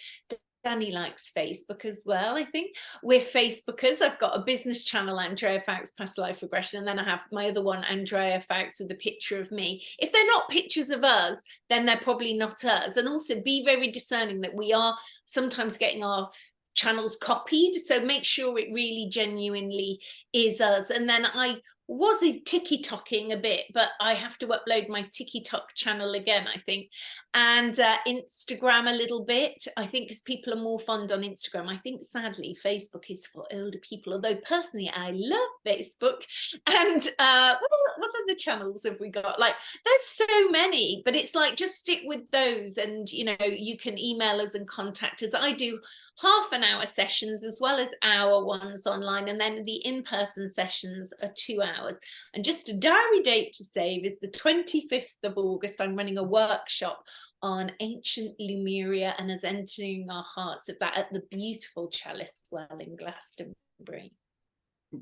Dani likes Facebook as well. I think we're Facebookers. I've got a business channel, Andrea Foulkes Past Life Regression, and then I have my other one, Andrea Foulkes, with a picture of me. If they're not pictures of us, then they're probably not us. And also be very discerning that we are sometimes getting our channels copied, so make sure it really genuinely is us. And then I was TikToking a bit, but I have to upload my TikTok channel again, I think, and Instagram a little bit, I think, because people are more fond on Instagram. I think sadly Facebook is for older people, although personally I love Facebook. And what other channels have we got? Like, there's so many, but it's like, just stick with those, and you know, you can email us and contact us. I do half-an-hour sessions as well as hour ones online, and then the in-person sessions are 2 hours. And just a diary date to save is the 25th of August. I'm running a workshop on ancient Lemuria and us entering our hearts of that at the beautiful Chalice Well in Glastonbury.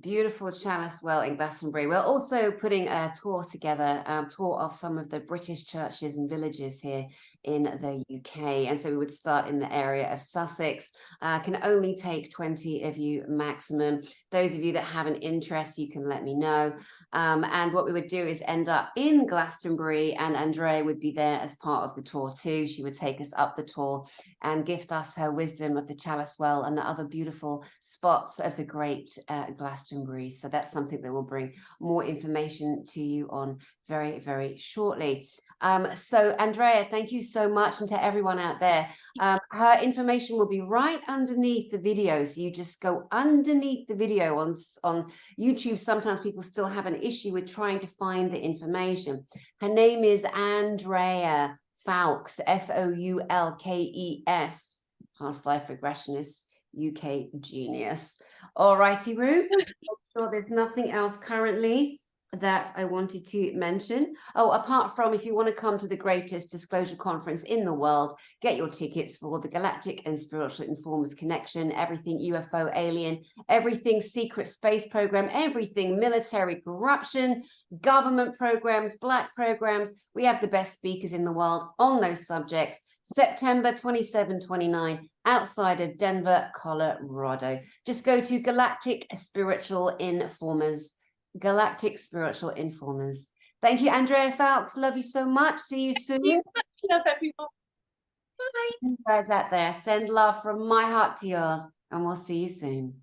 Beautiful Chalice Well in Glastonbury. We're also putting a tour together, tour of some of the British churches and villages here in the UK. And so we would start in the area of Sussex. Can only take 20 of you maximum. Those of you that have an interest, you can let me know. And what we would do is end up in Glastonbury, and Andrea would be there as part of the tour too. She would take us up the tour and gift us her wisdom of the Chalice Well and the other beautiful spots of the great Glastonbury. So that's something that we'll bring more information to you on very, very shortly. So Andrea, thank you so much, and to everyone out there, her information will be right underneath the video. So you just go underneath the video on YouTube. Sometimes people still have an issue with trying to find the information. Her name is Andrea Foulkes, Foulkes, past life regressionist, UK genius. All righty, Roo. I'm sure there's nothing else currently that I wanted to mention. Oh, apart from, if you want to come to the greatest disclosure conference in the world, get your tickets for the Galactic and Spiritual Informers Connection, everything UFO alien, everything secret space program, everything military corruption, government programs, black programs. We have the best speakers in the world on those subjects. September 27-29, outside of Denver, Colorado. Just go to Galactic Spiritual Informers. Galactic Spiritual Informers. Thank you, Andrea Foulkes. Love you so much. See you soon. Thank you. Love everyone. Bye. You guys out there, send love from my heart to yours, and we'll see you soon.